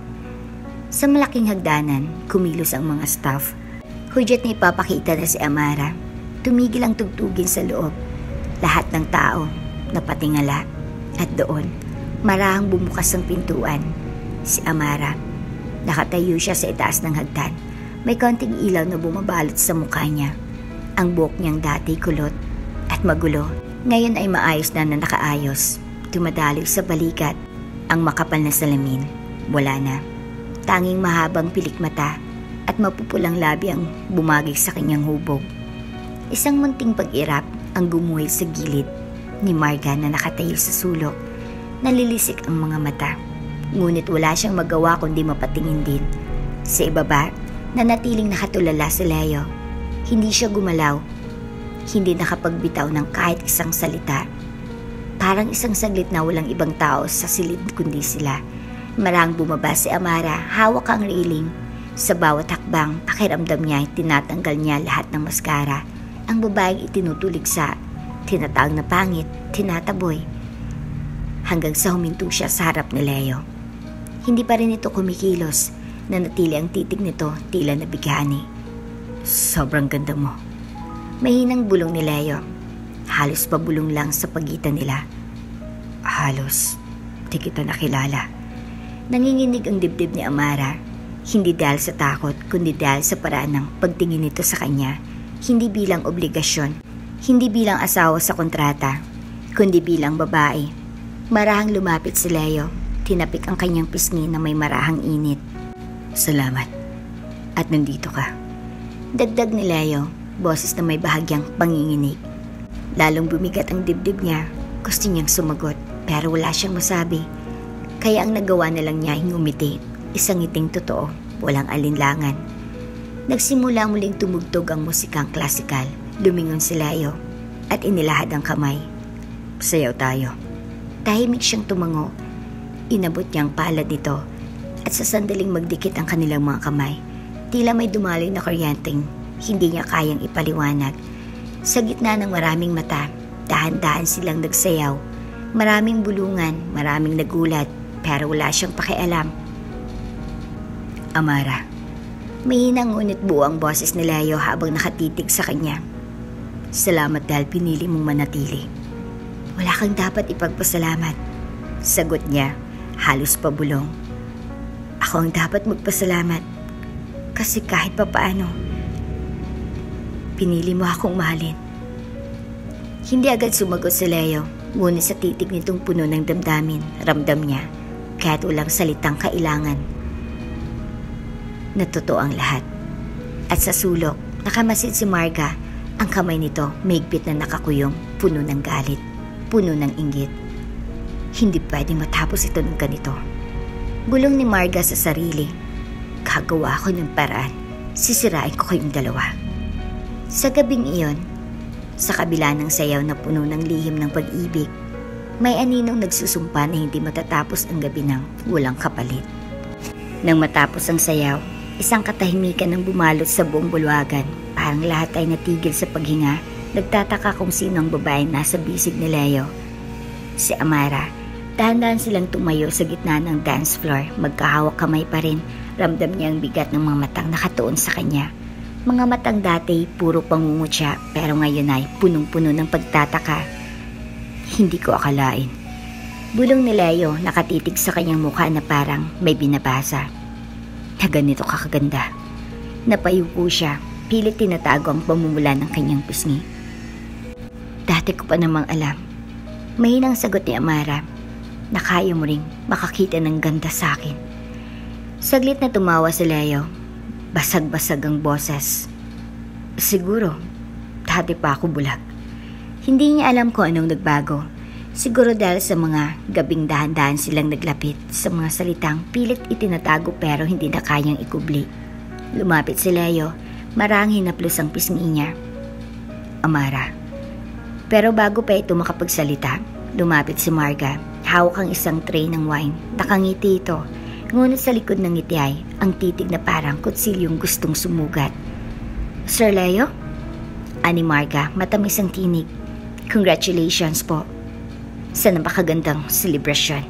Sa malaking hagdanan, kumilos ang mga staff. Hudyat na ipapakita na si Amara. Tumigil ang tugtugin sa loob. Lahat ng tao napatingala. At doon, marahang bumukas ang pintuan. Si Amara. Nakatayo siya sa itaas ng hagdan. May konting ilaw na bumabalot sa mukha niya. Ang buhok niyang dati kulot at magulo. Ngayon ay maayos na nakaayos. Dumadaloy sa balikat. Ang makapal na salamin. Wala na. Tanging mahabang pilik mata at mapupulang labi ang bumagay sa kanyang hubog. Isang munting pag-irap ang gumuhit sa gilid ni Marga na nakatayo sa sulok. Nalilisik ang mga mata. Ngunit wala siyang magawa kundi mapatingin din. Sa ibaba, nanatiling nakatulala si Leo. Hindi siya gumalaw. Hindi nakapagbitaw ng kahit isang salita. Parang isang saglit na walang ibang tao sa silid kundi sila. Marang bumaba si Amara, hawak ang railing. Sa bawat hakbang, pakiramdam niya ay tinatanggal niya lahat ng maskara. Ang babaeng itinutuligsa, tinatawag na pangit, tinataboy. Hanggang sa huminto siya sa harap ni Leo. Hindi pa rin ito kumikilos, nanatili ang titig nito tila nabighani. Sobrang ganda mo. Mahinang bulong ni Leo. Halos pabulong lang sa pagitan nila. Halos, di kita nakilala. Nanginginig ang dibdib ni Amara. Hindi dahil sa takot, kundi dahil sa paraan ng pagtingin nito sa kanya. Hindi bilang obligasyon, hindi bilang asawa sa kontrata, kundi bilang babae. Marahang lumapit si Leo. Tinapik ang kanyang pisngi na may marahang init. Salamat. At nandito ka. Dagdag ni Leo, boses na may bahagyang panginginig. Lalong bumigat ang dibdib niya. Gusto niyang sumagot, pero wala siyang masabi. Kaya ang nagawa na lang niya ay ngumiti. Isang ngiting totoo, walang alinlangan. Nagsimula muling tumugtog ang musikang klasikal. Lumingon si Leo at inilahad ang kamay. Sayaw tayo. Tahimik siyang tumango. Inabot niya ang palad nito at sa sandaling magdikit ang kanilang mga kamay. Tila may dumaloy na kuryenteng hindi niya kayang ipaliwanag. Sa gitna ng maraming mata, dahan-dahan silang nagsayaw. Maraming bulungan, maraming nagulat, pero wala siyang pakialam. Amara. Mahinang ngunit buo ang boses ni Leo habang nakatitig sa kanya. Salamat dahil pinili mong manatili. Wala kang dapat ipagpasalamat. Sagot niya, halos pabulong. Ako ang dapat magpasalamat. Kasi kahit papaano, pinili mo akong mahalin. Hindi agad sumagot si Leo, ngunit sa titig nitong puno ng damdamin, ramdam niya, kahit walang salitang kailangan, na totoo ang lahat. At sa sulok, nakamasid si Marga. Ang kamay nito, mahigpit na nakakuyong, puno ng galit, puno ng inggit. Hindi pwedeng matapos ito ng ganito. Bulong ni Marga sa sarili. Gagawa ako ng paraan. Sisirain ko kayong dalawa. Sa gabing iyon, Sa kabila ng sayaw na puno ng lihim ng pag-ibig, may aninong nagsusumpa na hindi matatapos ang gabi ng walang kapalit. Nang matapos ang sayaw, isang katahimikan ang bumalot sa buong bulwagan. Parang lahat ay natigil sa paghinga. Nagtataka kung sino ang babaeng nasa bisig ni Leo. Si Amara. Dahan-dahan silang tumayo sa gitna ng dance floor. Magkahawak kamay pa rin. Ramdam niya ang bigat ng mga matang nakatuon sa kanya. Mga matang dati puro pangungutya, pero ngayon ay punong-puno ng pagtataka. Hindi ko akalain. Bulong ni Leo, nakatitig sa kanyang mukha na parang may binabasa. Na ganito kakaganda. Napayuko siya, pilit tinatago ang pamumula ng kanyang pisngi. Dati ko pa namang alam. Mahinang sagot ni Amara, na kaya mo ring makakita ng ganda sa akin. Saglit na tumawa si Leo. Basag-basag ang boses. Siguro, dati pa ako bulag. Hindi niya alam kung anong nagbago. Siguro dahil sa mga gabing dahan-dahan silang naglapit sa mga salitang pilit itinatago pero hindi na kayang ikubli. Lumapit si Leo, marang hinaplos ang pisngi niya. Amara. Pero bago pa ito makapagsalita, lumapit si Marga. Hawak ang isang tray ng wine. Nakangiti ito. Ngunit sa likod ng ngiti ay ang titig na parang kutsilyong gustong sumugat. Sir Leo? Ani Marga, matamis ang tinig. Congratulations po sa napakagandang selebrasyon.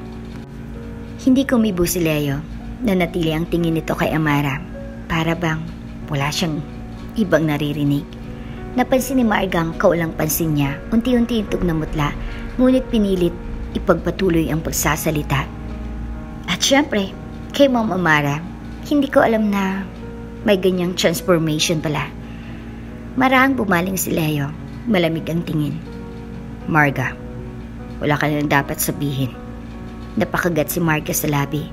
Hindi kumibo si Leo. Nanatili ang tingin nito kay Amara. Para bang wala siyang ibang naririnig. Napansin ni Marga ang kaulang pansin niya. Unti-unti itong namutla, ngunit pinilit ipagpatuloy ang pagsasalita. At syempre, kay Ma'am Amara, hindi ko alam na may ganyang transformation pala. Marahang bumaling si Leo. Malamig ang tingin. Marga, wala ka na dapat sabihin. Napakagat si Marga sa labi.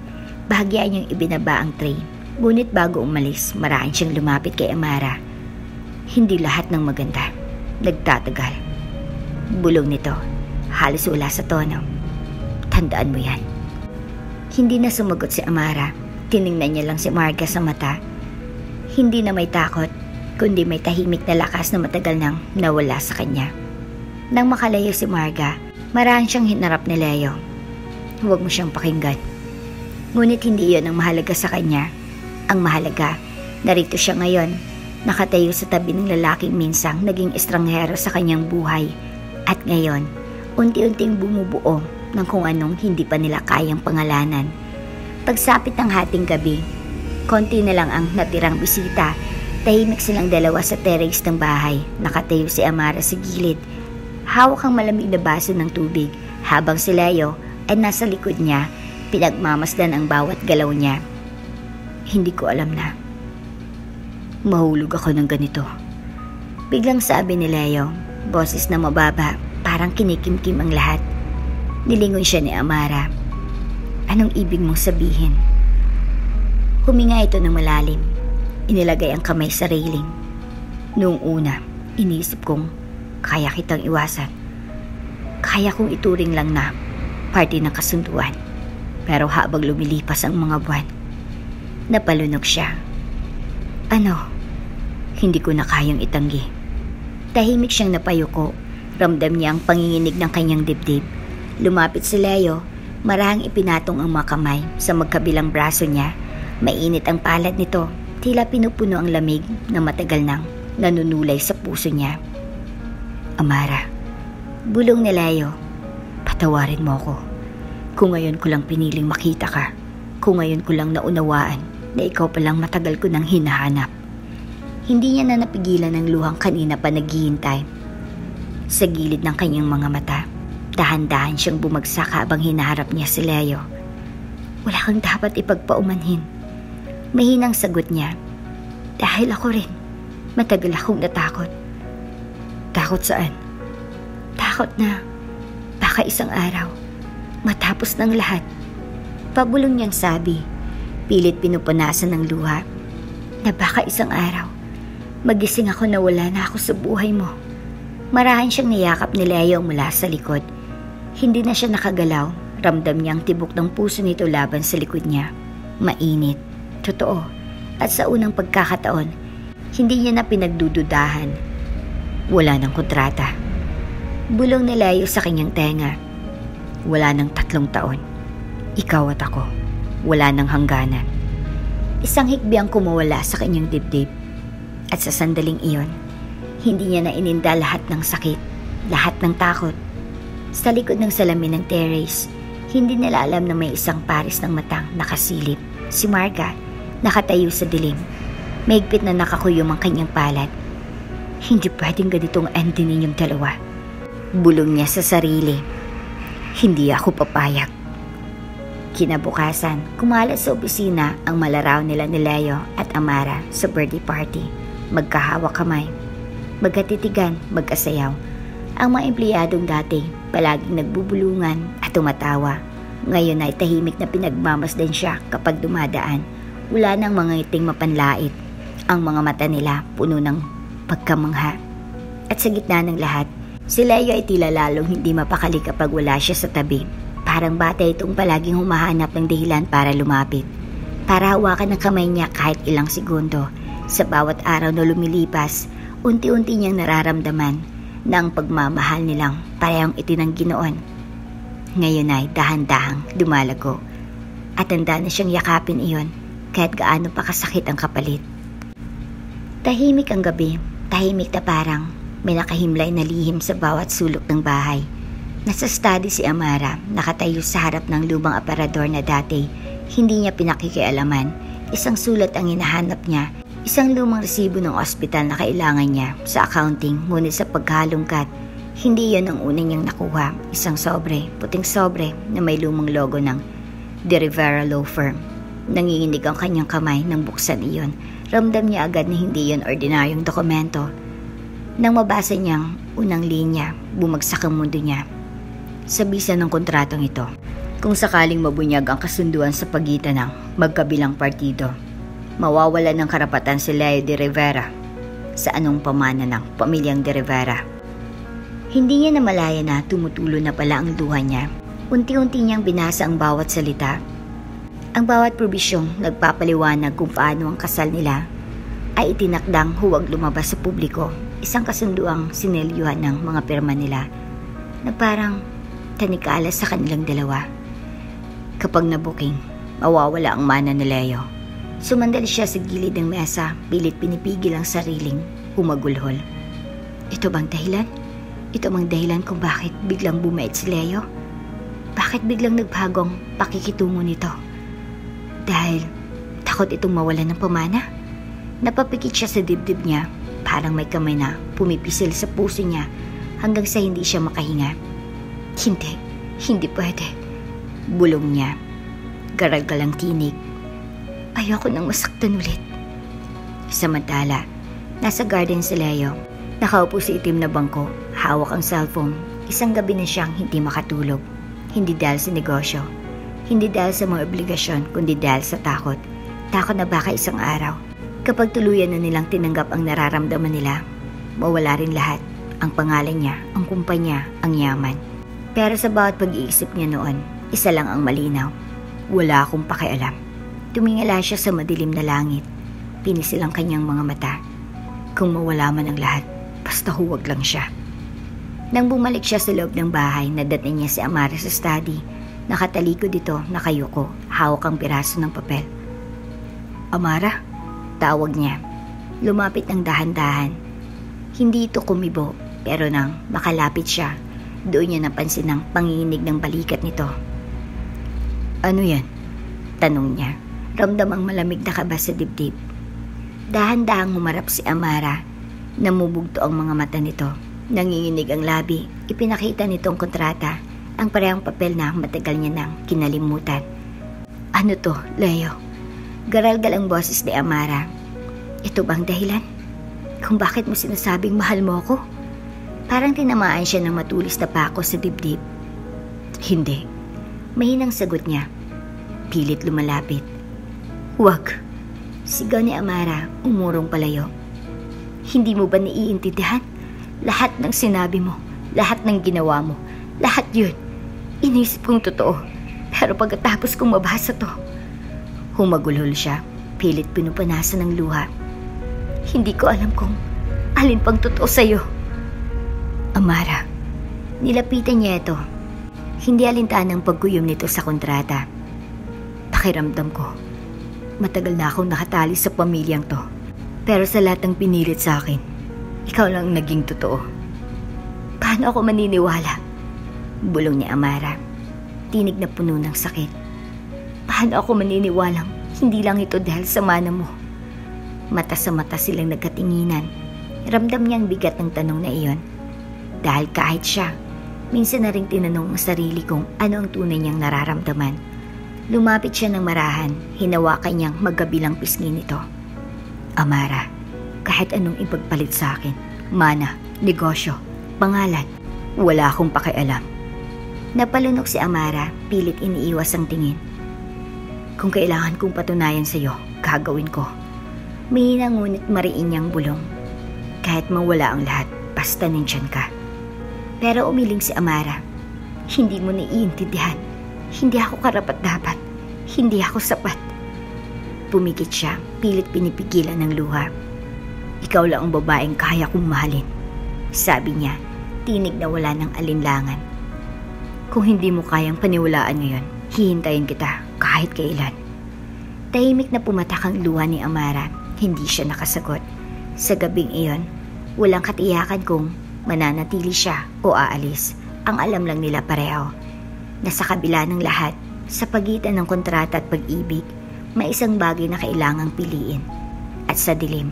Bahagya niyang ibinaba ang tray. Ngunit bago umalis, maraan siyang lumapit kay Amara. Hindi lahat ng maganda nagtatagal. Bulong nito. Halos wala sa tono. Tandaan mo yan. Hindi na sumagot si Amara. Tiningnan niya lang si Marga sa mata. Hindi na may takot, kundi may tahimik na lakas na matagal nang nawala sa kanya. Nang makalayo si Marga, maraan siyang hinarap ni Leo. Huwag mo siyang pakinggan. Ngunit hindi iyon ang mahalaga sa kanya. Ang mahalaga, narito siya ngayon, nakatayo sa tabi ng lalaking minsang naging estranghero sa kanyang buhay. At ngayon, unti-unting bumubuo ng kung anong hindi pa nila kayang pangalanan. Pagsapit ng hating gabi, konti na lang ang natirang bisita. Tahimik silang dalawa sa terrace ng bahay. Nakatayo si Amara sa gilid. Hawak ang malamig na baso ng tubig, habang si Leo ay nasa likod niya, pinagmamasdan ang bawat galaw niya. Hindi ko alam na mahulog ako ng ganito. Biglang sabi ni Leo, boses na mababa, parang kinikimkim ang lahat. Nilingon siya ni Amara. Anong ibig mong sabihin? Huminga ito ng malalim. Inilagay ang kamay sa railing. Noong una, iniisip kong kaya kitang iwasan. Kaya kong ituring lang na parte ng kasunduan. Pero habang lumilipas ang mga buwan, napalunok siya. Ano? Hindi ko na kayang itanggi. Tahimik siyang napayuko. Ramdam niya ang panginginig ng kanyang dibdib. Lumapit si Leo. Marahang ipinatong ang mga kamay sa magkabilang braso niya. Mainit ang palad nito. Tila pinupuno ang lamig na matagal nang nanunulay sa puso niya. Amara, bulong ni Leo, patawarin mo ako. Kung ngayon ko lang piniling makita ka. Kung ngayon ko lang naunawaan na ikaw palang matagal ko nang hinahanap. Hindi niya na napigilan ang luhang kanina pa naghihintay. Sa gilid ng kanyang mga mata, dahan-dahan siyang bumagsak habang hinaharap niya si Leo. Wala kang dapat ipagpaumanhin. Mahinang sagot niya. Dahil ako rin, matagal akong natakot. Takot saan? Takot na baka isang araw, matapos ng lahat. Pabulong niyang sabi, pilit pinupunasan ng luha, na baka isang araw, magising ako na wala na ako sa buhay mo. Marahan siyang niyakap ni Leo mula sa likod. Hindi na siya nakagalaw. Ramdam niyang tibok ng puso nito laban sa likod niya. Mainit. Totoo. At sa unang pagkakataon, hindi niya na pinagdududahan. Wala ng kontrata. Bulong ni Leo sa kanyang tenga. Wala ng 3 taon. Ikaw at ako. Wala ng hangganan. Isang hikbi ang kumawala sa kanyang dibdib. At sa sandaling iyon, hindi niya na ininda lahat ng sakit, lahat ng takot. Sa likod ng salamin ng terrace, hindi nila alam na may isang pares ng matang nakasilip. Si Marga, nakatayo sa dilim. Mahigpit na nakakuyom ang kanyang palad. Hindi pwedeng ganitong ending ninyong dalawa. Bulong niya sa sarili. Hindi ako papayag. Kinabukasan, kumalat sa opisina ang malaraw nila ni Leo at Amara sa birthday party. Magkahawak kamay, magkatitigan, magkasayaw. Ang mga empleyadong dati palaging nagbubulungan at tumatawa. Ngayon ay tahimik na pinagmamasdan siya kapag dumadaan. Wala nang mga ngiting mapanlait. Ang mga mata nila puno ng pagkamangha. At sa gitna ng lahat, si Leo ay tila lalong hindi mapakali kapag wala siya sa tabi. Parang bata itong palaging humahanap ng dahilan para lumapit. Para hawakan ng kamay niya kahit ilang segundo. Sa bawat araw na lumilipas, unti-unti niyang nararamdaman na ang pagmamahal nilang parehong itinanggi noon. Ngayon ay dahan-dahang lumalago at handa na siyang yakapin iyon kahit gaano pa kasakit ang kapalit. Tahimik ang gabi, tahimik na parang may nakahimlay na lihim sa bawat sulok ng bahay. Nasa study si Amara, nakatayo sa harap ng lumang aparador na dati hindi niya pinakikialaman. Isang sulat ang hinahanap niya. Isang lumang resibo ng ospital na kailangan niya sa accounting, ngunit sa paghalungkat, hindi yan ang una niyang nakuha. Isang sobre, puting sobre na may lumang logo ng De Rivera Law Firm. Nanginginig ang kanyang kamay nang buksan iyon. Ramdam niya agad na hindi yan ordinaryong dokumento. Nang mabasa niyang unang linya, bumagsak ang mundo niya. Sa bisa ng kontratong ito, kung sakaling mabunyag ang kasunduan sa pagitan ng magkabilang partido, mawawala ng karapatan si Leo De Rivera sa anong pamana ng pamilyang De Rivera. Hindi niya namalaya na tumutulo na pala ang luha niya. Unti-unti niyang binasa ang bawat salita. Ang bawat probisyong nagpapaliwanag kung paano ang kasal nila ay itinakdang huwag lumabas sa publiko. Isang kasunduang sinelyuhan ng mga pirma nila na parang tanikala sa kanilang dalawa. Kapag nabuking, mawawala ang mana ni Leo. Sumandal siya sa gilid ng mesa, pilit pinipigil ang sariling humagulhol. Ito bang dahilan? Ito bang dahilan kung bakit biglang bumait si Leo? Bakit biglang nagbagong pakikitungo nito? Dahil takot itong mawalan ng pamana? Napapikit siya sa dibdib niya, parang may kamay na pumipisil sa puso niya hanggang sa hindi siya makahinga. Hindi pwede. Bulong niya. Garagal ang tinig. Ayoko nang masaktan ulit. Samantala, nasa garden si Leo. Nakaupo sa itim na bangko, hawak ang cellphone. Isang gabi na siyang hindi makatulog. Hindi dahil sa negosyo. Hindi dahil sa mga obligasyon, kundi dahil sa takot. Takot na baka isang araw, kapag tuluyan na nilang tinanggap ang nararamdaman nila, mawala rin lahat. Ang pangalan niya, ang kumpanya, ang yaman. Pero sa bawat pag-iisip niya noon, isa lang ang malinaw. Wala akong pakialam. Tumingala siya sa madilim na langit. Pinisil ang kanyang mga mata. Kung mawala man ang lahat, basta huwag lang siya. Nang bumalik siya sa loob ng bahay, nadatnan niya si Amara sa study. Nakatalikod dito, nakayuko, hawak ang piraso ng papel. Amara? Tawag niya. Lumapit ng dahan-dahan. Hindi ito kumibo, pero nang makalapit siya, doon niya napansin ang panginginig ng balikat nito. Ano yan? Tanong niya. Ramdam ang malamig na kaba sa dibdib. Dahan-dahang humarap si Amara. Namubugto ang mga mata nito. Nanginginig ang labi. Ipinakita nitong kontrata, ang parehong papel na matagal niya nang kinalimutan. Ano to, Leo? Garalgal ang boses ni Amara. Ito bang dahilan? Kung bakit mo sinasabing mahal mo ako? Parang tinamaan siya ng matulis na pako sa dibdib. Hindi. Mahinang sagot niya. Pilit lumalapit. Huwag. Sigaw ni Amara, umurong palayo. Hindi mo ba naiintindihan? Lahat ng sinabi mo, lahat ng ginawa mo, lahat yun. Inisip kong totoo. Pero pagkatapos kong mabasa to, humagulhol siya, pilit pinupanasan ng luha. Hindi ko alam kung alin pang totoo sa'yo. Amara, nilapitan niya ito. Hindi alintanang pagkuyom nito sa kontrata. Pakiramdam ko, matagal na akong nakatali sa pamilyang to. Pero sa lahat ng pinilit sa akin, ikaw lang naging totoo. Paano ako maniniwala? Bulong ni Amara, tinig na puno ng sakit. Paano ako maniniwalang hindi lang ito dahil sa mana mo? Mata sa mata silang nagkatinginan. Ramdam niya ang bigat ng tanong na iyon. Dahil kahit siya, minsan na rin tinanong ang sarili kung ano ang tunay niyang nararamdaman. Lumapit siya ng marahan, hinawakan niyang magkabilang pisngi nito. Amara, kahit anong ipagpalit sa akin, mana, negosyo, pangalan, wala akong pakialam. Napalunok si Amara, pilit iniiwas ang tingin. Kung kailangan kong patunayan sa iyo, gagawin ko. Mahina ngunit mariin niyang bulong. Kahit mawala ang lahat, basta nandyan ka. Pero umiling si Amara. Hindi mo naiintindihan. Hindi ako karapat-dapat. Hindi ako sapat. Pumikit siya, pilit pinipigilan ng luha. Ikaw lang ang babaeng kaya kong mahalin. Sabi niya, tinig na wala ng alinlangan. Kung hindi mo kayang paniwalaan ngayon, hihintayin kita kahit kailan. Tahimik na pumatak ang luha ni Amara. Hindi siya nakasagot. Sa gabing iyon, walang katiyakan kung mananatili siya o aalis. Ang alam lang nila pareho na sa kabila ng lahat, sa pagitan ng kontrata at pag-ibig, may isang bagay na kailangang piliin. At sa dilim,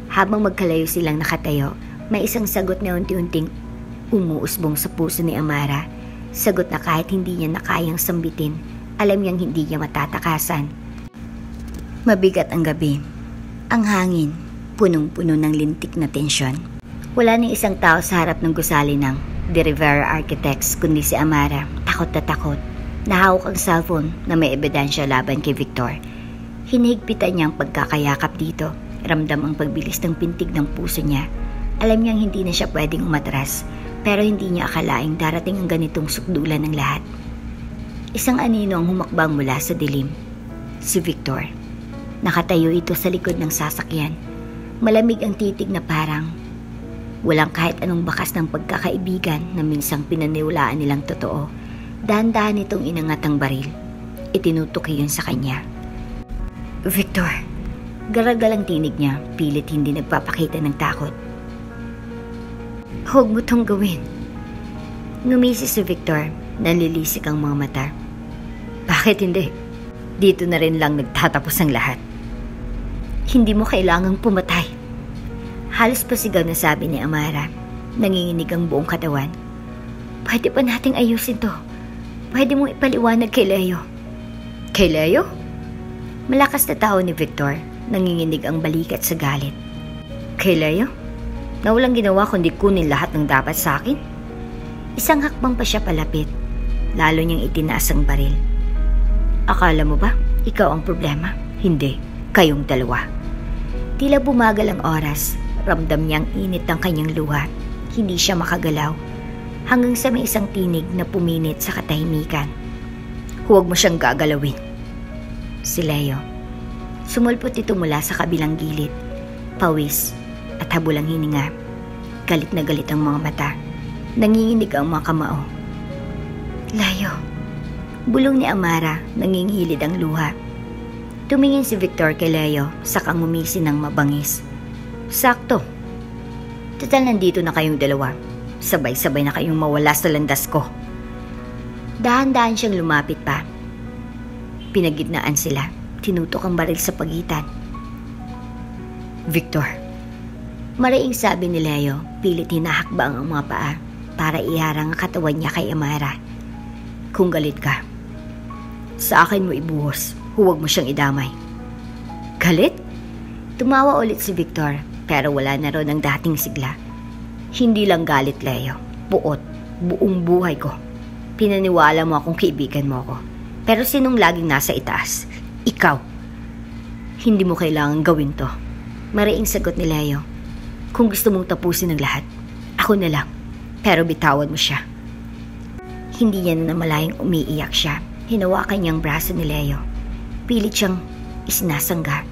habang magkalayo silang nakatayo, may isang sagot na unti-unting umuusbong sa puso ni Amara. Sagot na kahit hindi niya nakayang sambitin, alam niyang hindi niya matatakasan. Mabigat ang gabi. Ang hangin, punong-puno ng lintik na tensyon. Wala ning isang tao sa harap ng gusali ng De Rivera Architects kundi si Amara, takot na takot. Nahawak ang cellphone na may ebidensya laban kay Victor. Hinihigpitan niya ang pagkakayakap dito. Ramdam ang pagbilis ng pintig ng puso niya. Alam niyang hindi na siya pwedeng umatras, pero hindi niya akalaing darating ang ganitong sukdulan ng lahat. Isang anino ang humakbang mula sa dilim. Si Victor. Nakatayo ito sa likod ng sasakyan. Malamig ang titig na parang walang kahit anong bakas ng pagkakaibigan na minsang pinaniwalaan nilang totoo. Dahan-dahan itong inangat ang baril. Itinutok iyon sa kanya. Victor! Garagal ang tinig niya, pilit hindi nagpapakita ng takot. Huwag mo tong gawin. Ngumisi si Victor, nalilisik ang mga mata. Bakit hindi? Dito na rin lang nagtatapos ang lahat. Hindi mo kailangang pumatay. Halos pasigaw na sabi ni Amara. Nanginginig ang buong katawan. Pwede pa nating ayusin to. Pwede mong ipaliwanag kay Leo. Kay Leo? Malakas na tao ni Victor. Nanginginig ang balikat sa galit. Kay Leo? Na walang ginawa kundi kunin lahat ng dapat sa akin? Isang hakbang pa siya palapit. Lalo niyang itinaas ang baril. Akala mo ba, ikaw ang problema? Hindi, kayong dalawa. Tila bumagal ang oras. Ramdam niyang init ng kanyang luha. Hindi siya makagalaw. Hanggang sa may isang tinig na puminit sa katahimikan. Huwag mo siyang gagalawin. Si Leo. Sumulpot ito mula sa kabilang gilid. Pawis at habulang hininga. Galit na galit ang mga mata. Nanginginig ang mga kamao. Leo. Bulong ni Amara, nanginghilid ang luha. Tumingin si Victor kay Leo, saka ngumisi ng mabangis. Sakto. Total nandito na kayong dalawa. Sabay-sabay na kayong mawala sa landas ko. Dahan-dahan siyang lumapit pa. Pinagitnaan sila. Tinutok ang baril sa pagitan. Victor. Maraing sabi ni Leo, pilit hinahakbang ang mga paa para iharang ang katawan niya kay Amara. Kung galit ka, sa akin mo ibuhos. Huwag mo siyang idamay. Galit? Tumawa ulit si Victor, pero wala na ron ang dating sigla. Hindi lang galit, Leo. Buot. Buong buhay ko. Pinaniwala mo akong kaibigan mo ako. Pero sinong laging nasa itaas? Ikaw. Hindi mo kailangan gawin to. Mariing sagot ni Leo. Kung gusto mong tapusin ang lahat, ako na lang. Pero bitawan mo siya. Hindi niya na namalayang umiiyak siya. Hinawakan niyang braso ni Leo. Pilit siyang isinasangga.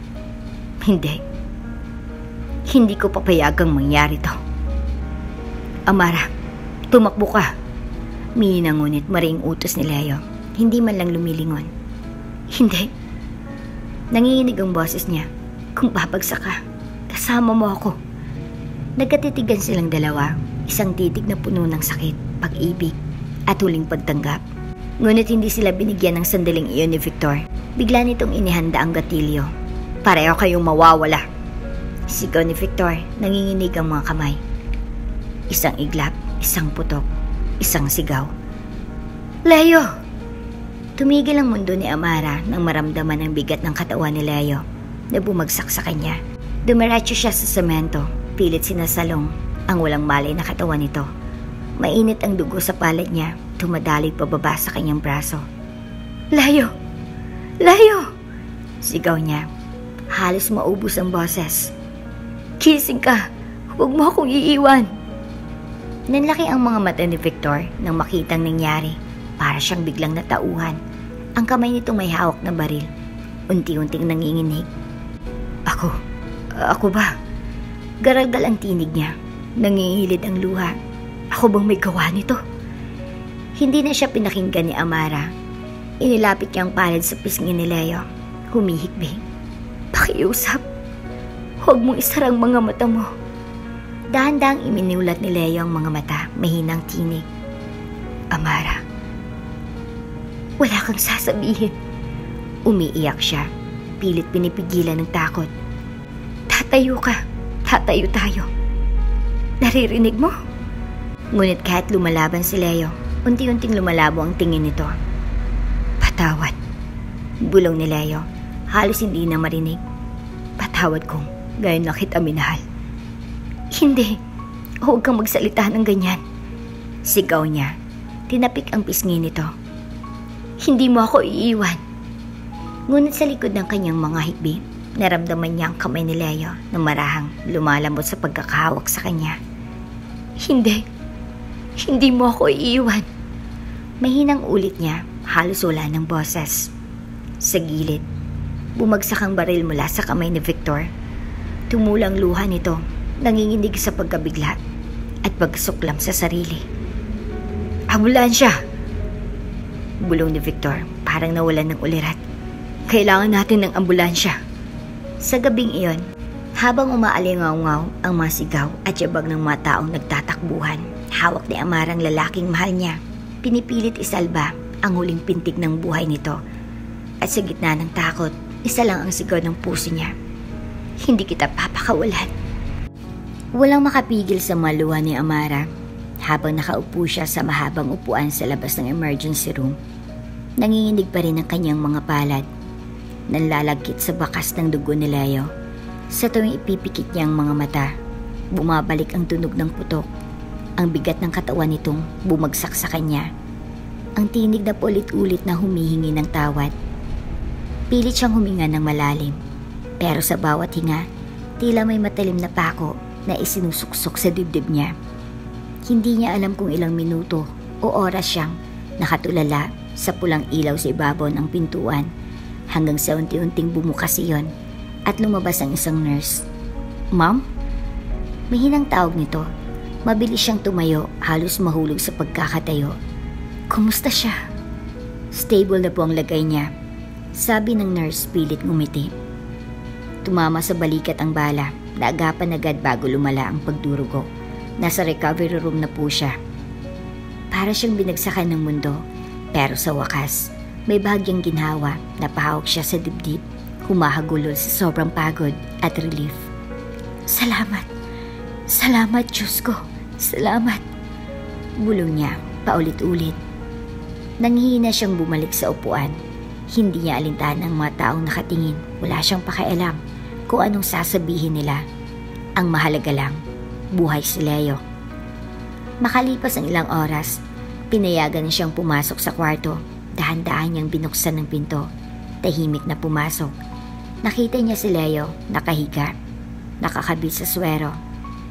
Hindi. Hindi ko papayagang mangyari to. Amara, Tumakbo ka. Mina ngunit maring utos ni Leo. Hindi man lang lumilingon. Hindi. Nanginginig ang boses niya. Kung babagsak ka, kasama mo ako. Nagkatitigan silang dalawa. Isang titig na puno ng sakit, pag-ibig, at huling pagtanggap. Ngunit hindi sila binigyan ng sandaling iyon ni Victor. Bigla nitong inihanda ang gatilyo. Pareho kayong mawawala. Sigaw ni Victor, nanginginig ang mga kamay. Isang iglap, isang putok, isang sigaw. Leo! Tumigil ang mundo ni Amara nang maramdaman ang bigat ng katawan ni Leo na bumagsak sa kanya. Dumiretso siya sa semento, pilit sinasalong ang walang malay na katawan nito. Mainit ang dugo sa palad niya, tumadaloy pababa sa kanyang braso. Leo! Leo! Sigaw niya. Halos maubos ang boses. Gising ka! Huwag mo akong iiwan! Nanlaki ang mga mata ni Victor nang makitang nangyari. Para siyang biglang natauhan. Ang kamay nitong may hawak na baril. Unti-unting nanginginig. Ako ba? Garagal ang tinig niya. Nangingilid ang luha. Ako bang may gawa nito? Hindi na siya pinakinggan ni Amara. Inilapit niya ang palad sa pisngi ni Leo. Humihikbi. Pakiusap. Huwag mong isarang mga mata mo. Dahan-dahang iminulat ni Leo ang mga mata, mahinang tinig. Amara, wala kang sasabihin. Umiiyak siya, pilit pinipigilan ng takot. Tatayo ka, tatayo tayo. Naririnig mo? Ngunit kahit lumalaban si Leo, unti-unting lumalabo ang tingin nito. Patawad. Bulong ni Leo, halos hindi na marinig. Patawad kong gayon na kita minahal. Hindi, huwag kang magsalita ng ganyan. Sigaw niya, tinapik ang pisngi nito. Hindi mo ako iiwan. Ngunit sa likod ng kanyang mga hikbi, naramdaman niya ang kamay ni Leo na marahang lumalambot sa pagkakahawak sa kanya. Hindi mo ako iiwan. Mahinang ulit niya, halos wala ng boses. Sa gilid, bumagsak ang baril mula sa kamay ni Victor. Tumulang luha nito, nanginginig sa pagkabigla at pagsuklam sa sarili. Ambulansya! Bulong ni Victor, parang nawalan ng ulirat. Kailangan natin ng ambulansya. Sa gabing iyon, habang umaalingaw-ngaw ang mga sigaw at yabag ng mga taong nagtatakbuhan, hawak ni Amara ang lalaking mahal niya. Pinipilit isalba ang huling pintig ng buhay nito. At sa gitna ng takot, isa lang ang sigaw ng puso niya. Hindi kita papakawalan. Walang makapigil sa maluha ni Amara habang nakaupo siya sa mahabang upuan sa labas ng emergency room. Nanginginig pa rin ang kanyang mga palad. Nanlalagkit sa bakas ng dugo ni Leo. Sa tuwing ipipikit niya ang mga mata, bumabalik ang tunog ng putok. Ang bigat ng katawan nitong bumagsak sa kanya. Ang tinig na ulit-ulit na humihingi ng tawad. Pilit siyang huminga ng malalim. Pero sa bawat hinga, tila may matalim na pako na isinusuksok sa dibdib niya. Hindi niya alam kung ilang minuto o oras siyang nakatulala sa pulang ilaw sa ibabaw ng pintuan hanggang sa unti-unting bumukas iyon at lumabas ang isang nurse. Ma'am? Mahinang tawag nito. Mabilis siyang tumayo, halos mahulog sa pagkakatayo. Kumusta siya? Stable na po ang lagay niya. Sabi ng nurse pilit ngumiti. Tumama sa balikat ang bala. Naagapan agad bago lumala ang pagdurugo. Nasa recovery room na po siya. Para siyang binagsakan ng mundo, pero sa wakas, may bahagyang ginhawa na pahawak siya sa dibdib, humahagulol sa sobrang pagod at relief. Salamat! Salamat, Diyos ko! Salamat! Bulong niya, paulit-ulit. Nanghihina siyang bumalik sa upuan. Hindi niya alintahan ang mga taong nakatingin. Wala siyang pakialam kung anong sasabihin nila. Ang mahalaga lang, buhay si Leo. Makalipas ang ilang oras, pinayagan na siyang pumasok sa kwarto. Dahan-dahan niyang binuksan ng pinto. Tahimik na pumasok. Nakita niya si Leo, nakahiga, nakakabit sa swero.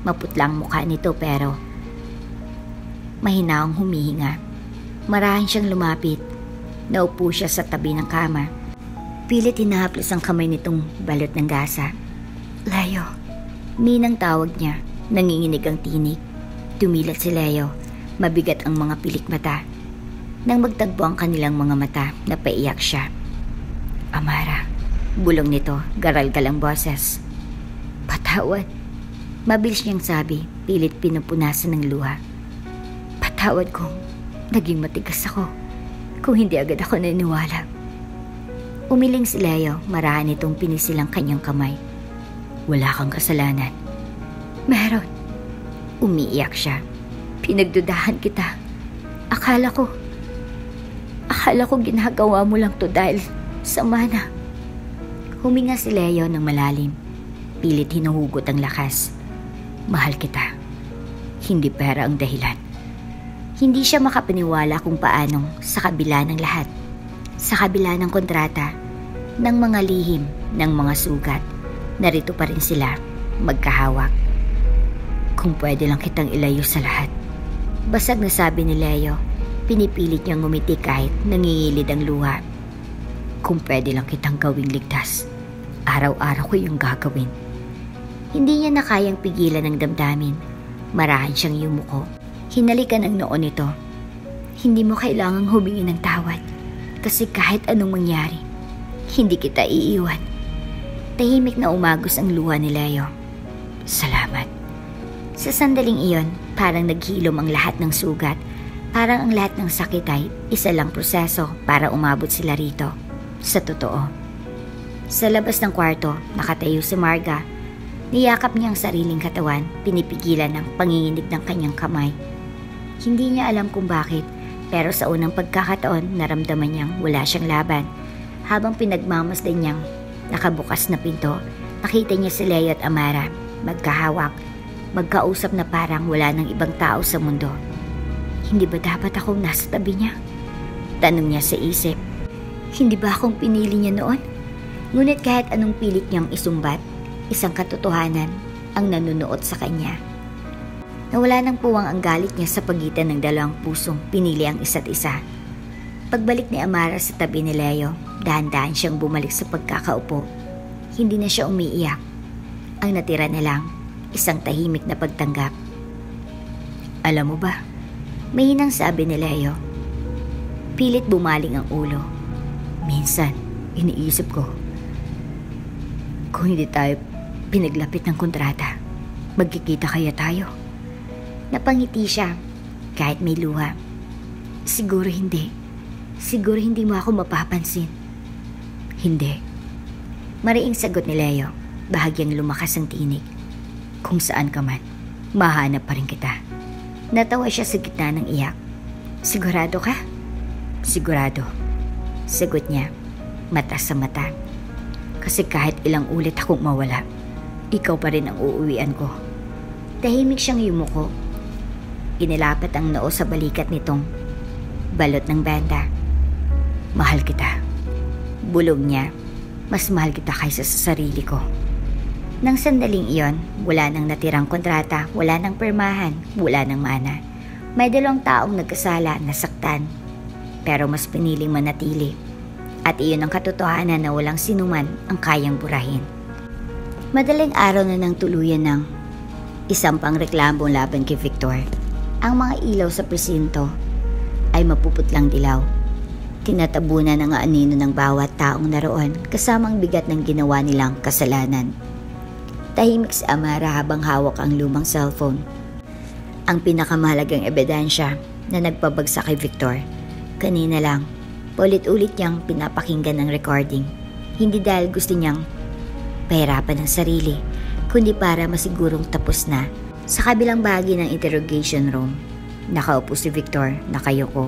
Maputlang mukha nito pero mahinaong humihinga. Marahan siyang lumapit. Naupo siya sa tabi ng kama. Pilit hinahaplos ang kamay nitong balot ng gasa. Leo. Minang tawag niya. Nanginginig ang tinig. Tumilat si Leo. Mabigat ang mga pilik mata. Nang magtagpo ang kanilang mga mata, napaiyak siya. Amara, bulong nito, garal-gal ang boses. Patawad. Mabilis niyang sabi, pilit pinupunasan ng luha. Patawad kung naging matigas ako. Kung hindi agad ako naniniwala. Umiling si Leo, marahan itong pinisilang kanyang kamay. Wala kang kasalanan. Meron. Umiiyak siya. Pinagdudahan kita. Akala ko ginagawa mo lang to dahil sa mana. Huminga si Leo ng malalim. Pilit hinuhugot ang lakas. Mahal kita. Hindi pera ang dahilan. Hindi siya makapaniwala kung paanong sa kabila ng lahat. Sa kabila ng kontrata, ng mga lihim, ng mga sugat, narito pa rin sila, magkahawak. Kung pwede lang kitang ilayo sa lahat. Basag na sabi ni Leo, pinipilit niyang ngumiti kahit nangingilid ang luha. Kung pwede lang kitang gawing ligtas, araw-araw ko yung gagawin. Hindi niya na kayang pigilan ng damdamin. Marahan siyang yumuko. Hinalikan ang noon nito. Hindi mo kailangang humingi ng tawad. Kasi kahit anong mangyari, hindi kita iiwan. Tahimik na umagos ang luha ni Leo. Salamat. Sa sandaling iyon, parang naghilom ang lahat ng sugat. Parang ang lahat ng sakit ay isa lang proseso para umabot sila rito. Sa totoo. Sa labas ng kwarto, nakatayo si Marga. Niyakap niya ang sariling katawan, pinipigilan ng panginginig ng kanyang kamay. Hindi niya alam kung bakit, pero sa unang pagkakataon, naramdaman niyang wala siyang laban. Habang pinagmamasdan niyang nakabukas na pinto, nakita niya si Leo at Amara, magkahawak, magkausap na parang wala ng ibang tao sa mundo. Hindi ba dapat akong nasa tabi niya? Tanong niya sa isip. Hindi ba akong pinili niya noon? Ngunit kahit anong pilit niyang isumbat, isang katotohanan ang nanunuot sa kanya. Nawala ng puwang ang galit niya sa pagitan ng dalawang pusong pinili ang isa't isa. Pagbalik ni Amara sa tabi ni Leo, dahan-dahan siyang bumalik sa pagkakaupo. Hindi na siya umiiyak. Ang natira na lang, isang tahimik na pagtanggap. Alam mo ba, mahinang sabi ni Leo. Pilit bumaling ang ulo. Minsan, iniisip ko, kung hindi tayo pinaglapit ng kontrata, magkikita kaya tayo? Napangiti siya, kahit may luha. Siguro hindi. Siguro hindi mo ako mapapansin. Hindi. Mariing sagot ni Leo, bahagyang lumakas ang tinig. Kung saan ka man, mahanap pa rin kita. Natawa siya sa gitna ng iyak. Sigurado ka? Sigurado. Sagot niya, mata sa mata. Kasi kahit ilang ulit akong mawala, ikaw pa rin ang uuwian ko. Tahimik siyang yumuko. Inilapat ang noo sa balikat nitong balot ng banda. Mahal kita. Bulong niya, mas mahal kita kaysa sa sarili ko. Nang sandaling iyon, wala nang natirang kontrata, wala nang permahan, wala nang mana. May dalawang taong nagkasala, nasaktan, pero mas piniling manatili. At iyon ang katotohanan na walang sinuman ang kayang burahin. Madaling araw na nang tuluyan ng isang pangreklamo laban kay Victor. Ang mga ilaw sa presinto ay mapuputlang dilaw. Tinatabunan ang anino ng bawat taong naroon kasamang bigat ng ginawa nilang kasalanan. Tahimik si Amara habang hawak ang lumang cellphone. Ang pinakamahalagang ebidensya na nagpabagsak kay Victor. Kanina lang, paulit-ulit niyang pinapakinggan ang recording. Hindi dahil gusto niyang pahirapan ang sarili, kundi para masigurong tapos na. Sa kabilang bahagi ng interrogation room, nakaupo si Victor, nakayuko,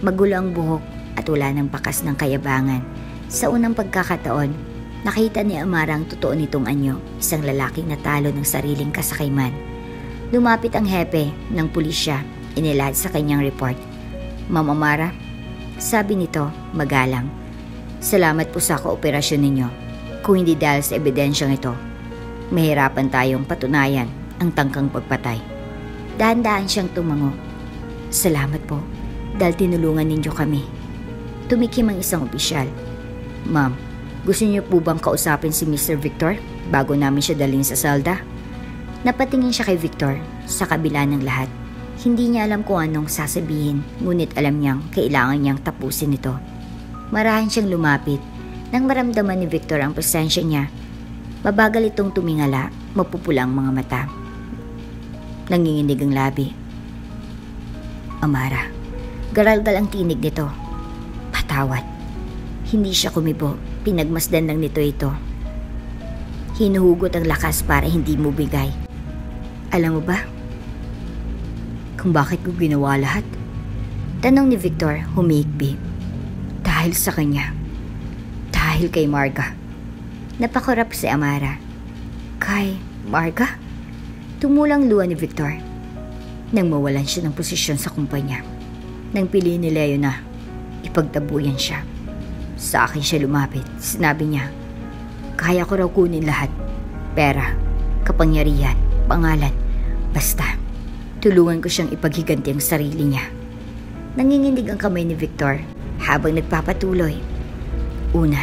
magulo ang buhok at wala ng bakas ng kayabangan. Sa unang pagkakataon, nakita ni Amara ang totoo nitong anyo, isang lalaking natalo ng sariling kasakayman. Lumapit ang hepe ng pulisya, inilad sa kanyang report. Ma'am Amara, sabi nito, magalang. Salamat po sa kooperasyon ninyo. Kung hindi dahil sa ebidensyang ito, mahirapan tayong patunayan ang tangkang pagpatay. Dahan-dahan siyang tumango. Salamat po, dahil tinulungan ninyo kami. Tumikim ang isang opisyal. Ma'am, gusto niyo po bang kausapin si Mr. Victor bago namin siya dalhin sa selda? Napatingin siya kay Victor sa kabila ng lahat. Hindi niya alam kung anong sasabihin, ngunit alam niyang kailangan niyang tapusin ito. Marahan siyang lumapit. Nang maramdaman ni Victor ang presensya niya, mabagal itong tumingala, mapupulang mga mata. Nanginginig ang labi. Amara, garalgal ang tinig nito. Patawad. Hindi siya kumibo, pinagmasdan lang nito ito. Hinuhugot ang lakas para hindi mo bigay. Alam mo ba kung bakit ko ginawa lahat? Tanong ni Victor, humihikbi. Dahil sa kanya. Dahil kay Marga. Napakurap si Amara. Kay Marga? Tumulang luha ni Victor. Nang mawalan siya ng posisyon sa kumpanya. Nang piliin ni Leo na ipagtabuyan siya. Sa akin siya lumapit. Sinabi niya, kaya ko raw kunin lahat. Pera, kapangyarihan, pangalan. Basta, tulungan ko siyang ipaghiganti ang sarili niya. Nanginginig ang kamay ni Victor habang nagpapatuloy. Una,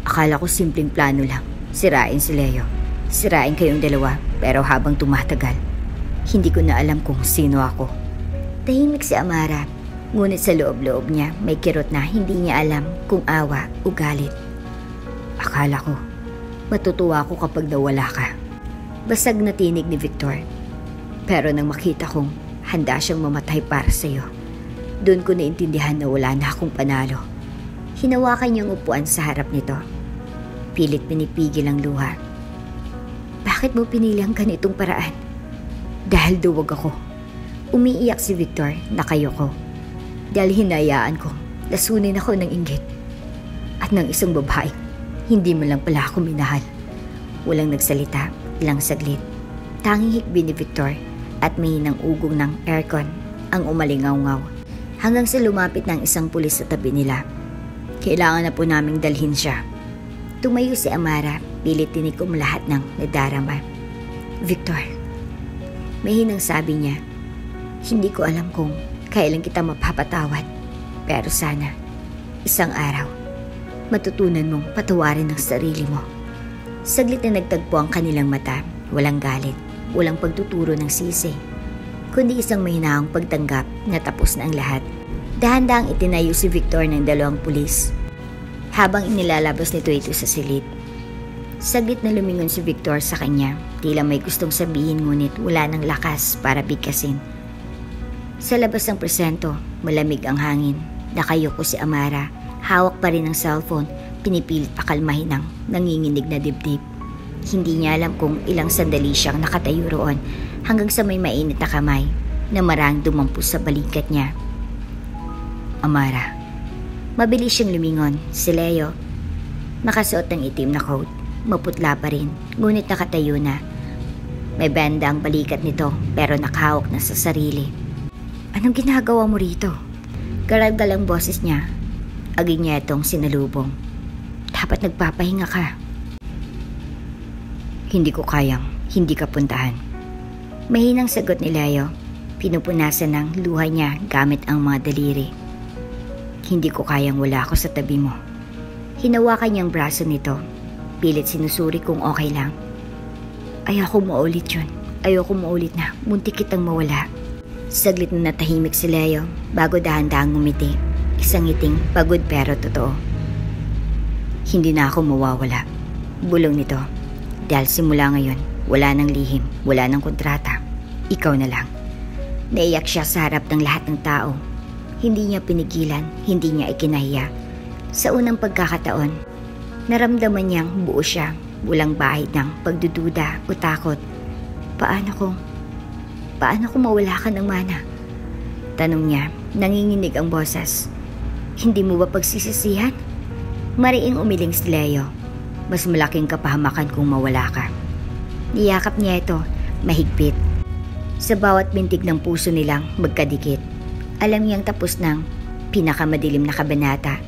akala ko simpleng plano lang. Sirain si Leo. Sirain kayong dalawa, pero habang tumatagal, hindi ko na alam kung sino ako. Tahimik si Amara, ngunit sa loob-loob niya may kirot na hindi niya alam kung awa o galit. Akala ko, matutuwa ako kapag nawala ka. Basag na tinig ni Victor. Pero nang makita kong handa siyang mamatay para sa'yo, doon ko naintindihan na wala na akong panalo. Hinawakan niya ang upuan sa harap nito. Pilit pinipigil ang luha. Bakit mo pinili ang ganitong paraan? Dahil duwag ako. Umiiyak si Victor na kayo ko. Dahil hinayaan ko, lasunin ako ng inggit. At ng isang babae, hindi man lang pala ako minahal. Walang nagsalita, ilang saglit. Tanging hikbi ni Victor at mahinang ugong ng aircon ang umalingaw-ngaw hanggang sa lumapit ng isang pulis sa tabi nila. Kailangan na po naming dalhin siya. Tumayo si Amara, pilit tinikom lahat ng nadarama. Victor, mahinang sabi niya, hindi ko alam kung kailan kita mapapatawad, pero sana isang araw matutunan mong patawarin ang sarili mo. Saglit na nagtagpo ang kanilang mata, walang galit, walang pagtuturo ng sisi, kundi isang mahinahong pagtanggap na tapos na ang lahat. Dahan-dahang itinayo si Victor ng dalawang pulis habang inilalabas nito ito sa silid. Saglit na lumingon si Victor sa kanya, tila may gustong sabihin ngunit wala ng lakas para bigkasin. Sa labas ng presento, malamig ang hangin. Nakayuko si Amara, hawak pa rin ang cellphone, pinipilit pakalmahin ang nanginginig na dibdib. Hindi niya alam kung ilang sandali siyang nakatayo roon hanggang sa may mainit na kamay na marang dumampos sa balikat niya. Amara. Mabilis siyang lumingon. Si Leo, nakasuot ng itim na coat, maputla pa rin, ngunit nakatayo na. May banda ang balikat nito pero nakahawak na sa sarili. Anong ginagawa mo rito? Garalgal ang boses niya. Aging niya itong sinalubong. Dapat nagpapahinga ka. Hindi ko kayang hindi ka puntahan. Mahinang sagot ni Leo. Pinupunasan ng luha niya gamit ang mga daliri. Hindi ko kayang wala ako sa tabi mo. Hinawakan niyang braso nito. Pilit sinusuri kung okay lang. Ayoko maulit yun. Ayoko maulit na muntik kitang mawala. Saglit na natahimik si Leo bago dahan-dahang ngumiti. Isang ngiting pagod pero totoo. Hindi na ako mawawala. Bulong nito. Dahil simula ngayon, wala nang lihim, wala nang kontrata. Ikaw na lang. Naiyak siya sa harap ng lahat ng tao. Hindi niya pinigilan, hindi niya ikinahiya. Sa unang pagkakataon, naramdaman niyang buo siya, walang bahid ng pagdududa o takot. Paano kung mawala ka ng mana? Tanong niya, nanginginig ang boses. Hindi mo ba pagsisisihan? Mariing umiling si Leo. Mas malaking kapahamakan kung mawala ka. Niyakap niya ito, mahigpit. Sa bawat bintig ng puso nilang magkadikit. Alam niyang tapos ng pinakamadilim na kabanata.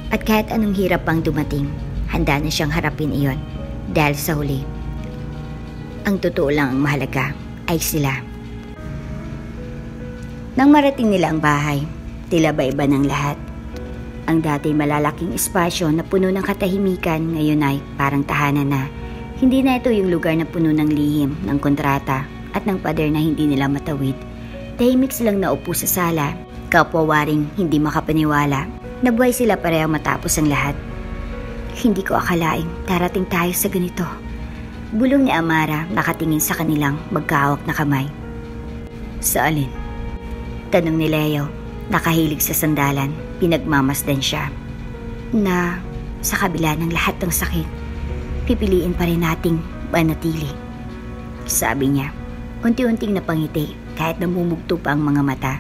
At kahit anong hirap pang dumating, handa na siyang harapin iyon. Dahil sa huli, ang totoo lang ang mahalaga ay sila. Nang marating nila ang bahay, tila ba iba ng lahat. Ang dati malalaking espasyo na puno ng katahimikan ngayon ay parang tahanan na. Hindi na ito yung lugar na puno ng lihim, ng kontrata at ng pader na hindi nila matawid. Tahimik silang naupo sa sala, kapwa-waring hindi makapaniwala. Nabuhay sila pareho matapos ang lahat. Hindi ko akalaing darating tayo sa ganito. Bulong ni Amara nakatingin sa kanilang magkahawak na kamay. Sa alin? Tanong ni Leo, nakahilig sa sandalan, pinagmamasdan siya. Na sa kabila ng lahat ng sakit, pipiliin pa rin nating manatili. Sabi niya, unti-unting napangiti kahit namumugto pa ang mga mata.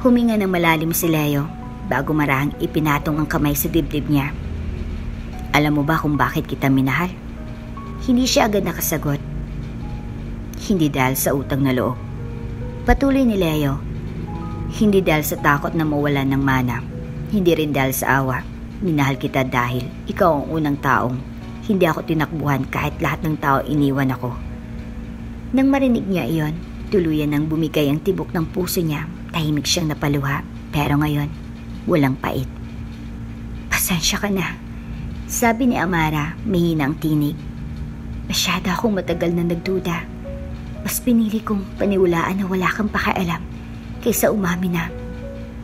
Huminga ng malalim si Leo bago marahang ipinatong ang kamay sa dibdib niya. Alam mo ba kung bakit kita minahal? Hindi siya agad nakasagot. Hindi dahil sa utang na loob. Patuloy ni Leo. Hindi dahil sa takot na mawalan ng mana. Hindi rin dahil sa awa. Minahal kita dahil ikaw ang unang taong hindi ako tinakbuhan kahit lahat ng tao iniwan ako. Nang marinig niya iyon, tuluyan nang bumigay ang tibok ng puso niya. Tahimik siyang napaluha, pero ngayon, walang pait. Pasensya ka na, sabi ni Amara, mahina ang tinig. Masyado akong matagal na nagduda. Mas pinili kong paniwalaan na wala kang pakialam kaysa umamin na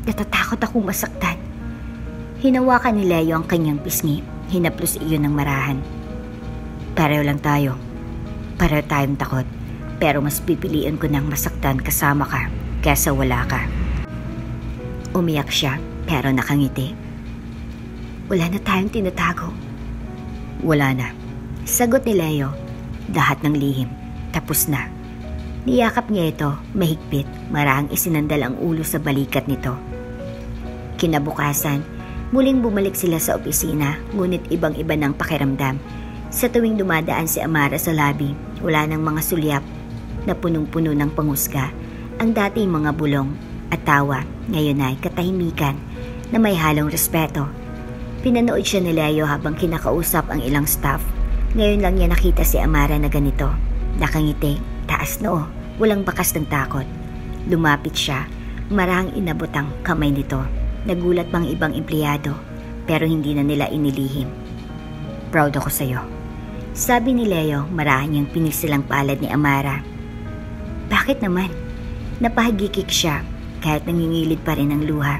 natatakot akong masaktan. Hinawakan ni Leo ang kanyang pisngi, hinaplos iyon ng marahan. Pareho lang tayo. Pareho tayong takot. Pero mas pipiliin ko nang masaktan kasama ka kaysa wala ka. Umiyak siya pero nakangiti. Wala na tayong tinatago. Wala na. Sagot ni Leo, lahat ng lihim, tapos na. Niyakap niya ito, mahigpit, marahang isinandal ang ulo sa balikat nito. Kinabukasan, muling bumalik sila sa opisina, ngunit ibang-iba ng pakiramdam. Sa tuwing dumadaan si Amara sa lobby, wala nang mga sulyap na punong-puno ng panghusga. Ang dating mga bulong at tawa, ngayon ay katahimikan na may halong respeto. Pinanood siya ni Leo habang kinakausap ang ilang staff. Ngayon lang niya nakita si Amara na ganito. Nakangiti, taas noo, walang bakas ng takot. Lumapit siya, marahang inabot ang kamay nito. Nagulat pang ibang empleyado, pero hindi na nila inilihim. Proud ako sa'yo, sabi ni Leo, marahang niyang pinisilang palad ni Amara. Bakit naman? Napahagikik siya kahit nangingilid pa rin ang luha.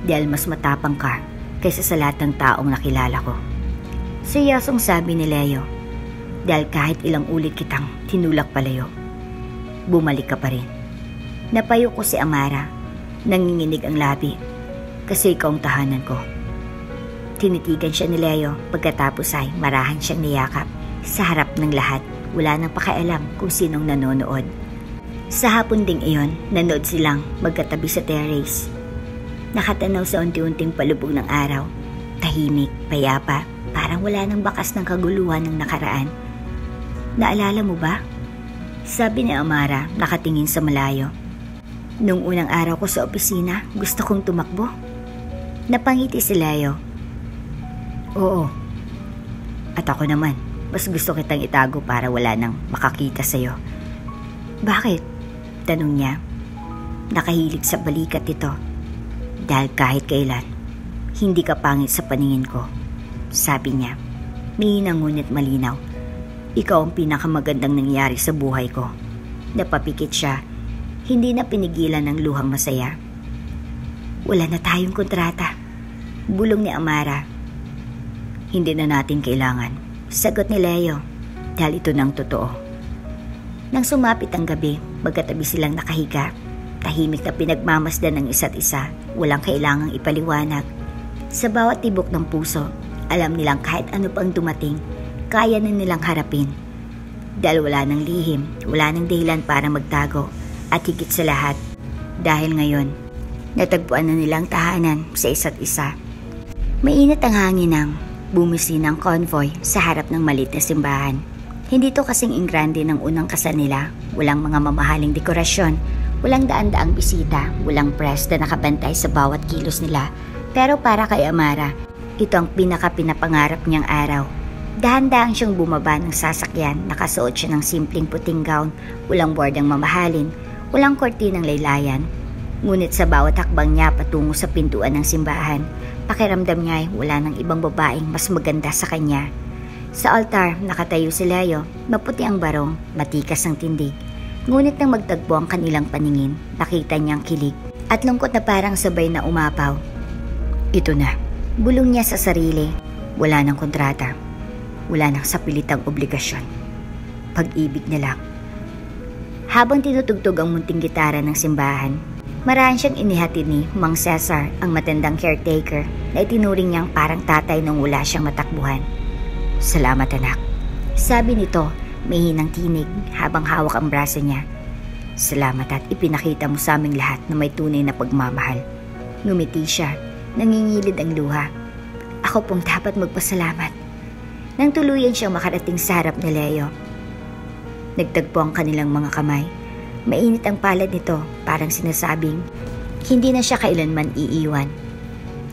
Dahil mas matapang ka kaysa sa lahat ng taong nakilala ko. Siyasong sabi ni Leo, dahil kahit ilang ulit kitang tinulak palayo, bumalik ka pa rin. Napayo ko si Amara, nanginginig ang labi, kasi ikaw ang tahanan ko. Tinitigan siya ni Leo, pagkatapos ay marahan siyang niyakap. Sa harap ng lahat, wala nang pakialam kung sinong nanonood. Sa hapon ding iyon, nanood silang magkatabi sa terrace. Nakatanaw sa unti-unting palubog ng araw, tahimik, payapa, parang wala nang bakas ng kaguluhan ng nakaraan. Naalala mo ba? Sabi ni Amara, nakatingin sa malayo. Nung unang araw ko sa opisina, gusto kong tumakbo. Napangiti si Leo. Oo. At ako naman, mas gusto kitang itago para wala nang makakita sa'yo. Bakit? Tanong niya. Nakahilig sa balikat ito. Dahil kahit kailan, hindi ka pangit sa paningin ko. Sabi niya, mihinang ngunit malinaw. Ikaw ang pinakamagandang nangyari sa buhay ko. Napapikit siya, hindi na pinigilan ng luhang masaya. Wala na tayong kontrata, bulong ni Amara. Hindi na natin kailangan, sagot ni Leo, dahil ito nang totoo. Nang sumapit ang gabi, magkatabi silang nakahiga. Tahimik na pinagmamasdan ng isa't isa, walang kailangang ipaliwanag. Sa bawat tibok ng puso, alam nilang kahit ano pang dumating, kaya na nilang harapin. Dahil wala nang lihim, wala nang dahilan para magtago, at higit sa lahat, dahil ngayon, natagpuan na nilang tahanan sa isa't isa. Mainit ang hangin ng bumisi ng convoy sa harap ng maliit na simbahan. Hindi to kasing ingrande ng unang kasal nila, walang mga mamahaling dekorasyon, walang daan-daang bisita, walang press na nakabantay sa bawat kilos nila. Pero para kay Amara, ito ang pinaka-pinapangarap niyang araw. Dahan-dahan siyang bumaba ng sasakyan, nakasuot siya ng simpleng puting gown, walang bordang mamahalin, walang kortinang laylayan. Ngunit sa bawat hakbang niya patungo sa pintuan ng simbahan, pakiramdam niya ay wala ng ibang babaeng mas maganda sa kanya. Sa altar, nakatayo si Leo, maputi ang barong, matikas ang tindig. Ngunit nang magtagpo ang kanilang paningin, nakita niyang kilig at lungkot na parang sabay na umapaw. Ito na, bulong niya sa sarili. Wala nang kontrata. Wala nang sapilitang obligasyon. Pag-ibig na lang. Habang tinutugtog ang munting gitara ng simbahan, maraan siyang inihatid ni Mang Cesar, ang matandang caretaker na itinuring niyang parang tatay nung wala siyang matakbuhan. Salamat anak. Sabi nito, may hinang tinig habang hawak ang braso niya. Salamat at ipinakita mo sa aming lahat na may tunay na pagmamahal. Ngumiti siya, nangingilid ang luha. Ako pong dapat magpasalamat. Nang tuluyan siyang makarating sa harap ni Leo. Nagtagpo ang kanilang mga kamay. Mainit ang palad nito, parang sinasabing, hindi na siya kailanman iiwan.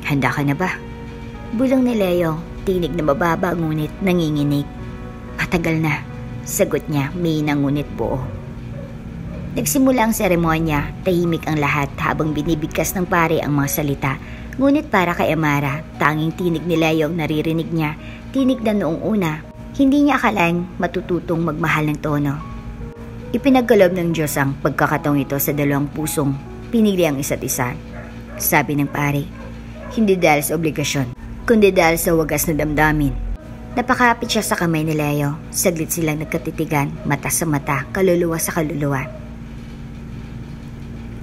Handa ka na ba? Bulong ni Leo, tinig na mababa ngunit nanginginig. Matagal na, sagot niya, may ngunit buo. Nagsimula ang seremonya, tahimik ang lahat habang binibigkas ng pare ang mga salita. Ngunit para kay Amara, tanging tinig ni Leo ang naririnig niya, tinig na noong una. Hindi niya akalaing matututong magmahal ng tono. Ipinagkaloob ng Diyos ang pagkakataong ito sa dalawang pusong pinili ang isa't isa. Sabi ng pare, hindi dahil sa obligasyon, kundi dahil sa wagas na damdamin. Napakapit siya sa kamay ni Leo. Saglit silang nagkatitigan, mata sa mata, kaluluwa sa kaluluwa.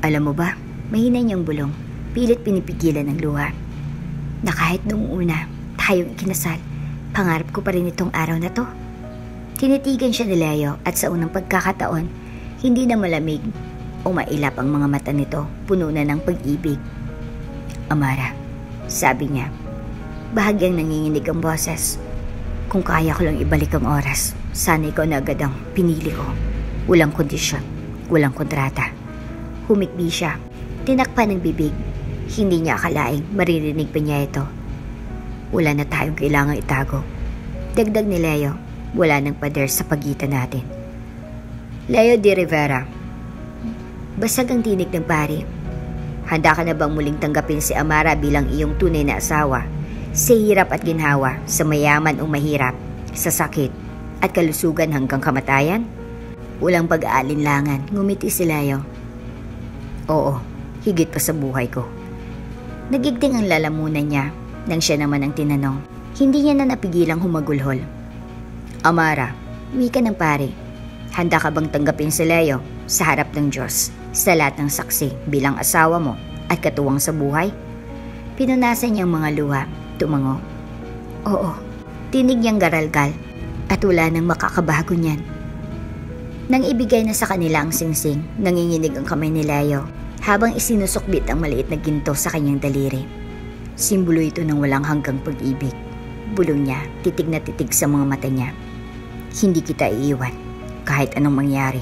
Alam mo ba, mahina niyang bulong, pilit pinipigilan ng luha. Na kahit noong una, tayong ikinasal, pangarap ko pa rin itong araw na to. Tinitigan siya ni Leo at sa unang pagkakataon, hindi na malamig o mailap ang mga mata nito, puno na ng pag-ibig. Amara, sabi niya, bahagyang nanginginig ang boses. Kung kaya ko lang ibalik ang oras, sana ikaw na agad ang pinili ko. Walang kondisyon, walang kontrata. Humikbi siya, tinakpan ng bibig. Hindi niya akalaing maririnig pa niya ito. Wala na tayong kailangang itago. Dagdag ni Leo, wala nang pader sa pagitan natin. Leo de Rivera. Basag ang tinig ng pari. Handa ka na bang muling tanggapin si Amara bilang iyong tunay na asawa? Sa hirap at ginhawa, sa mayaman o mahirap, sa sakit at kalusugan hanggang kamatayan? Walang pag-aalinlangan, ngumiti si Leo. Oo, higit pa sa buhay ko. Nagigting ang lalamunan niya nang siya naman ang tinanong. Hindi niya na napigilang humagulhol. Amara, wika ng pare, handa ka bang tanggapin si Leo sa harap ng Diyos, sa lahat ng saksi bilang asawa mo at katuwang sa buhay? Pinunasan niyang mga luha, tumango. Oo, tinig niyang garalgal at wala nang makakabago niyan. Nang ibigay na sa kanila ang singsing, nanginginig ang kamay ni Leo habang isinusukbit ang maliit na ginto sa kanyang daliri. Simbolo ito ng walang hanggang pag-ibig. Bulong niya, titig na titig sa mga mata niya. Hindi kita iiwan, kahit anong mangyari.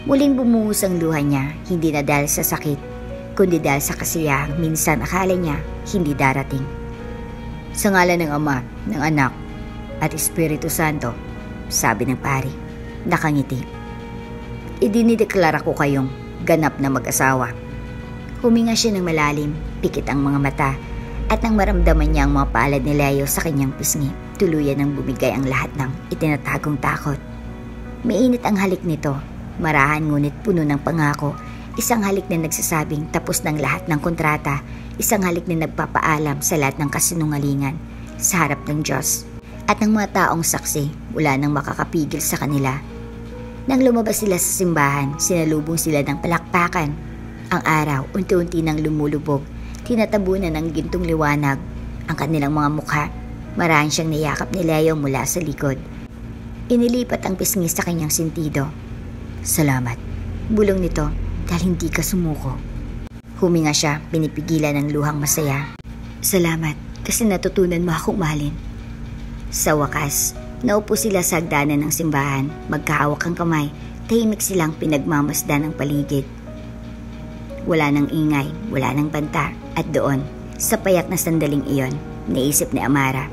Muling bumuhos ang luha niya, hindi na dahil sa sakit, kundi dahil sa kasiyahang minsan akala niya hindi darating. Sa ngalan ng Ama, ng Anak, at Espiritu Santo, sabi ng pari, nakangiti. Idinideklara ko kayong ganap na mag-asawa. Huminga siya ng malalim, pikit ang mga mata, at nang maramdaman niya ang mga palad ni Leo sa kanyang pisngi, tuluyan ng bumigay ang lahat ng itinatagong takot. Mainit ang halik nito, marahan ngunit puno ng pangako, isang halik na nagsasabing tapos ng lahat ng kontrata, isang halik na nagpapaalam sa lahat ng kasinungalingan sa harap ng Diyos. At ng mga taong saksi, wala nang makakapigil sa kanila. Nang lumabas sila sa simbahan, sinalubong sila ng palakpakan. Ang araw, unti-unti nang lumulubog, tinatabunan ng gintong liwanag ang kanilang mga mukha. Maraan siyang niyakap ni Leo mula sa likod. Inilipat ang pisngi sa kanyang sentido. Salamat, bulong nito, dahil hindi ka sumuko. Huminga siya, pinipigilan ng luhang masaya. Salamat, kasi natutunan mo akong mahalin. Sa wakas, naupo sila sa hagdanan ng simbahan, magkahawak ang kamay, tahimik silang pinagmamasdan ng paligid. Wala nang ingay, wala nang banta, at doon, sa payak na sandaling iyon, naisip ni Amara,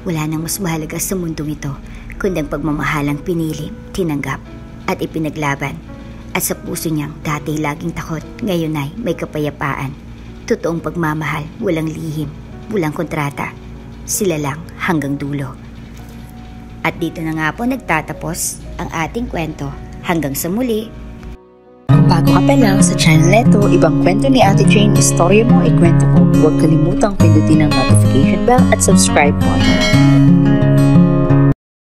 wala nang mas mahalaga sa mundong ito, kundi ang pagmamahalang pinili, tinanggap, at ipinaglaban. At sa puso niyang dati laging takot, ngayon ay may kapayapaan. Totoong pagmamahal, walang lihim, walang kontrata. Sila lang hanggang dulo. At dito na nga po nagtatapos ang ating kwento. Hanggang sa muli, bago ka pa lang sa channel neto, ibang kwento ni Ate Jane, istorya mo, ikwento ko. Huwag kalimutang pindutin ang notification bell at subscribe button.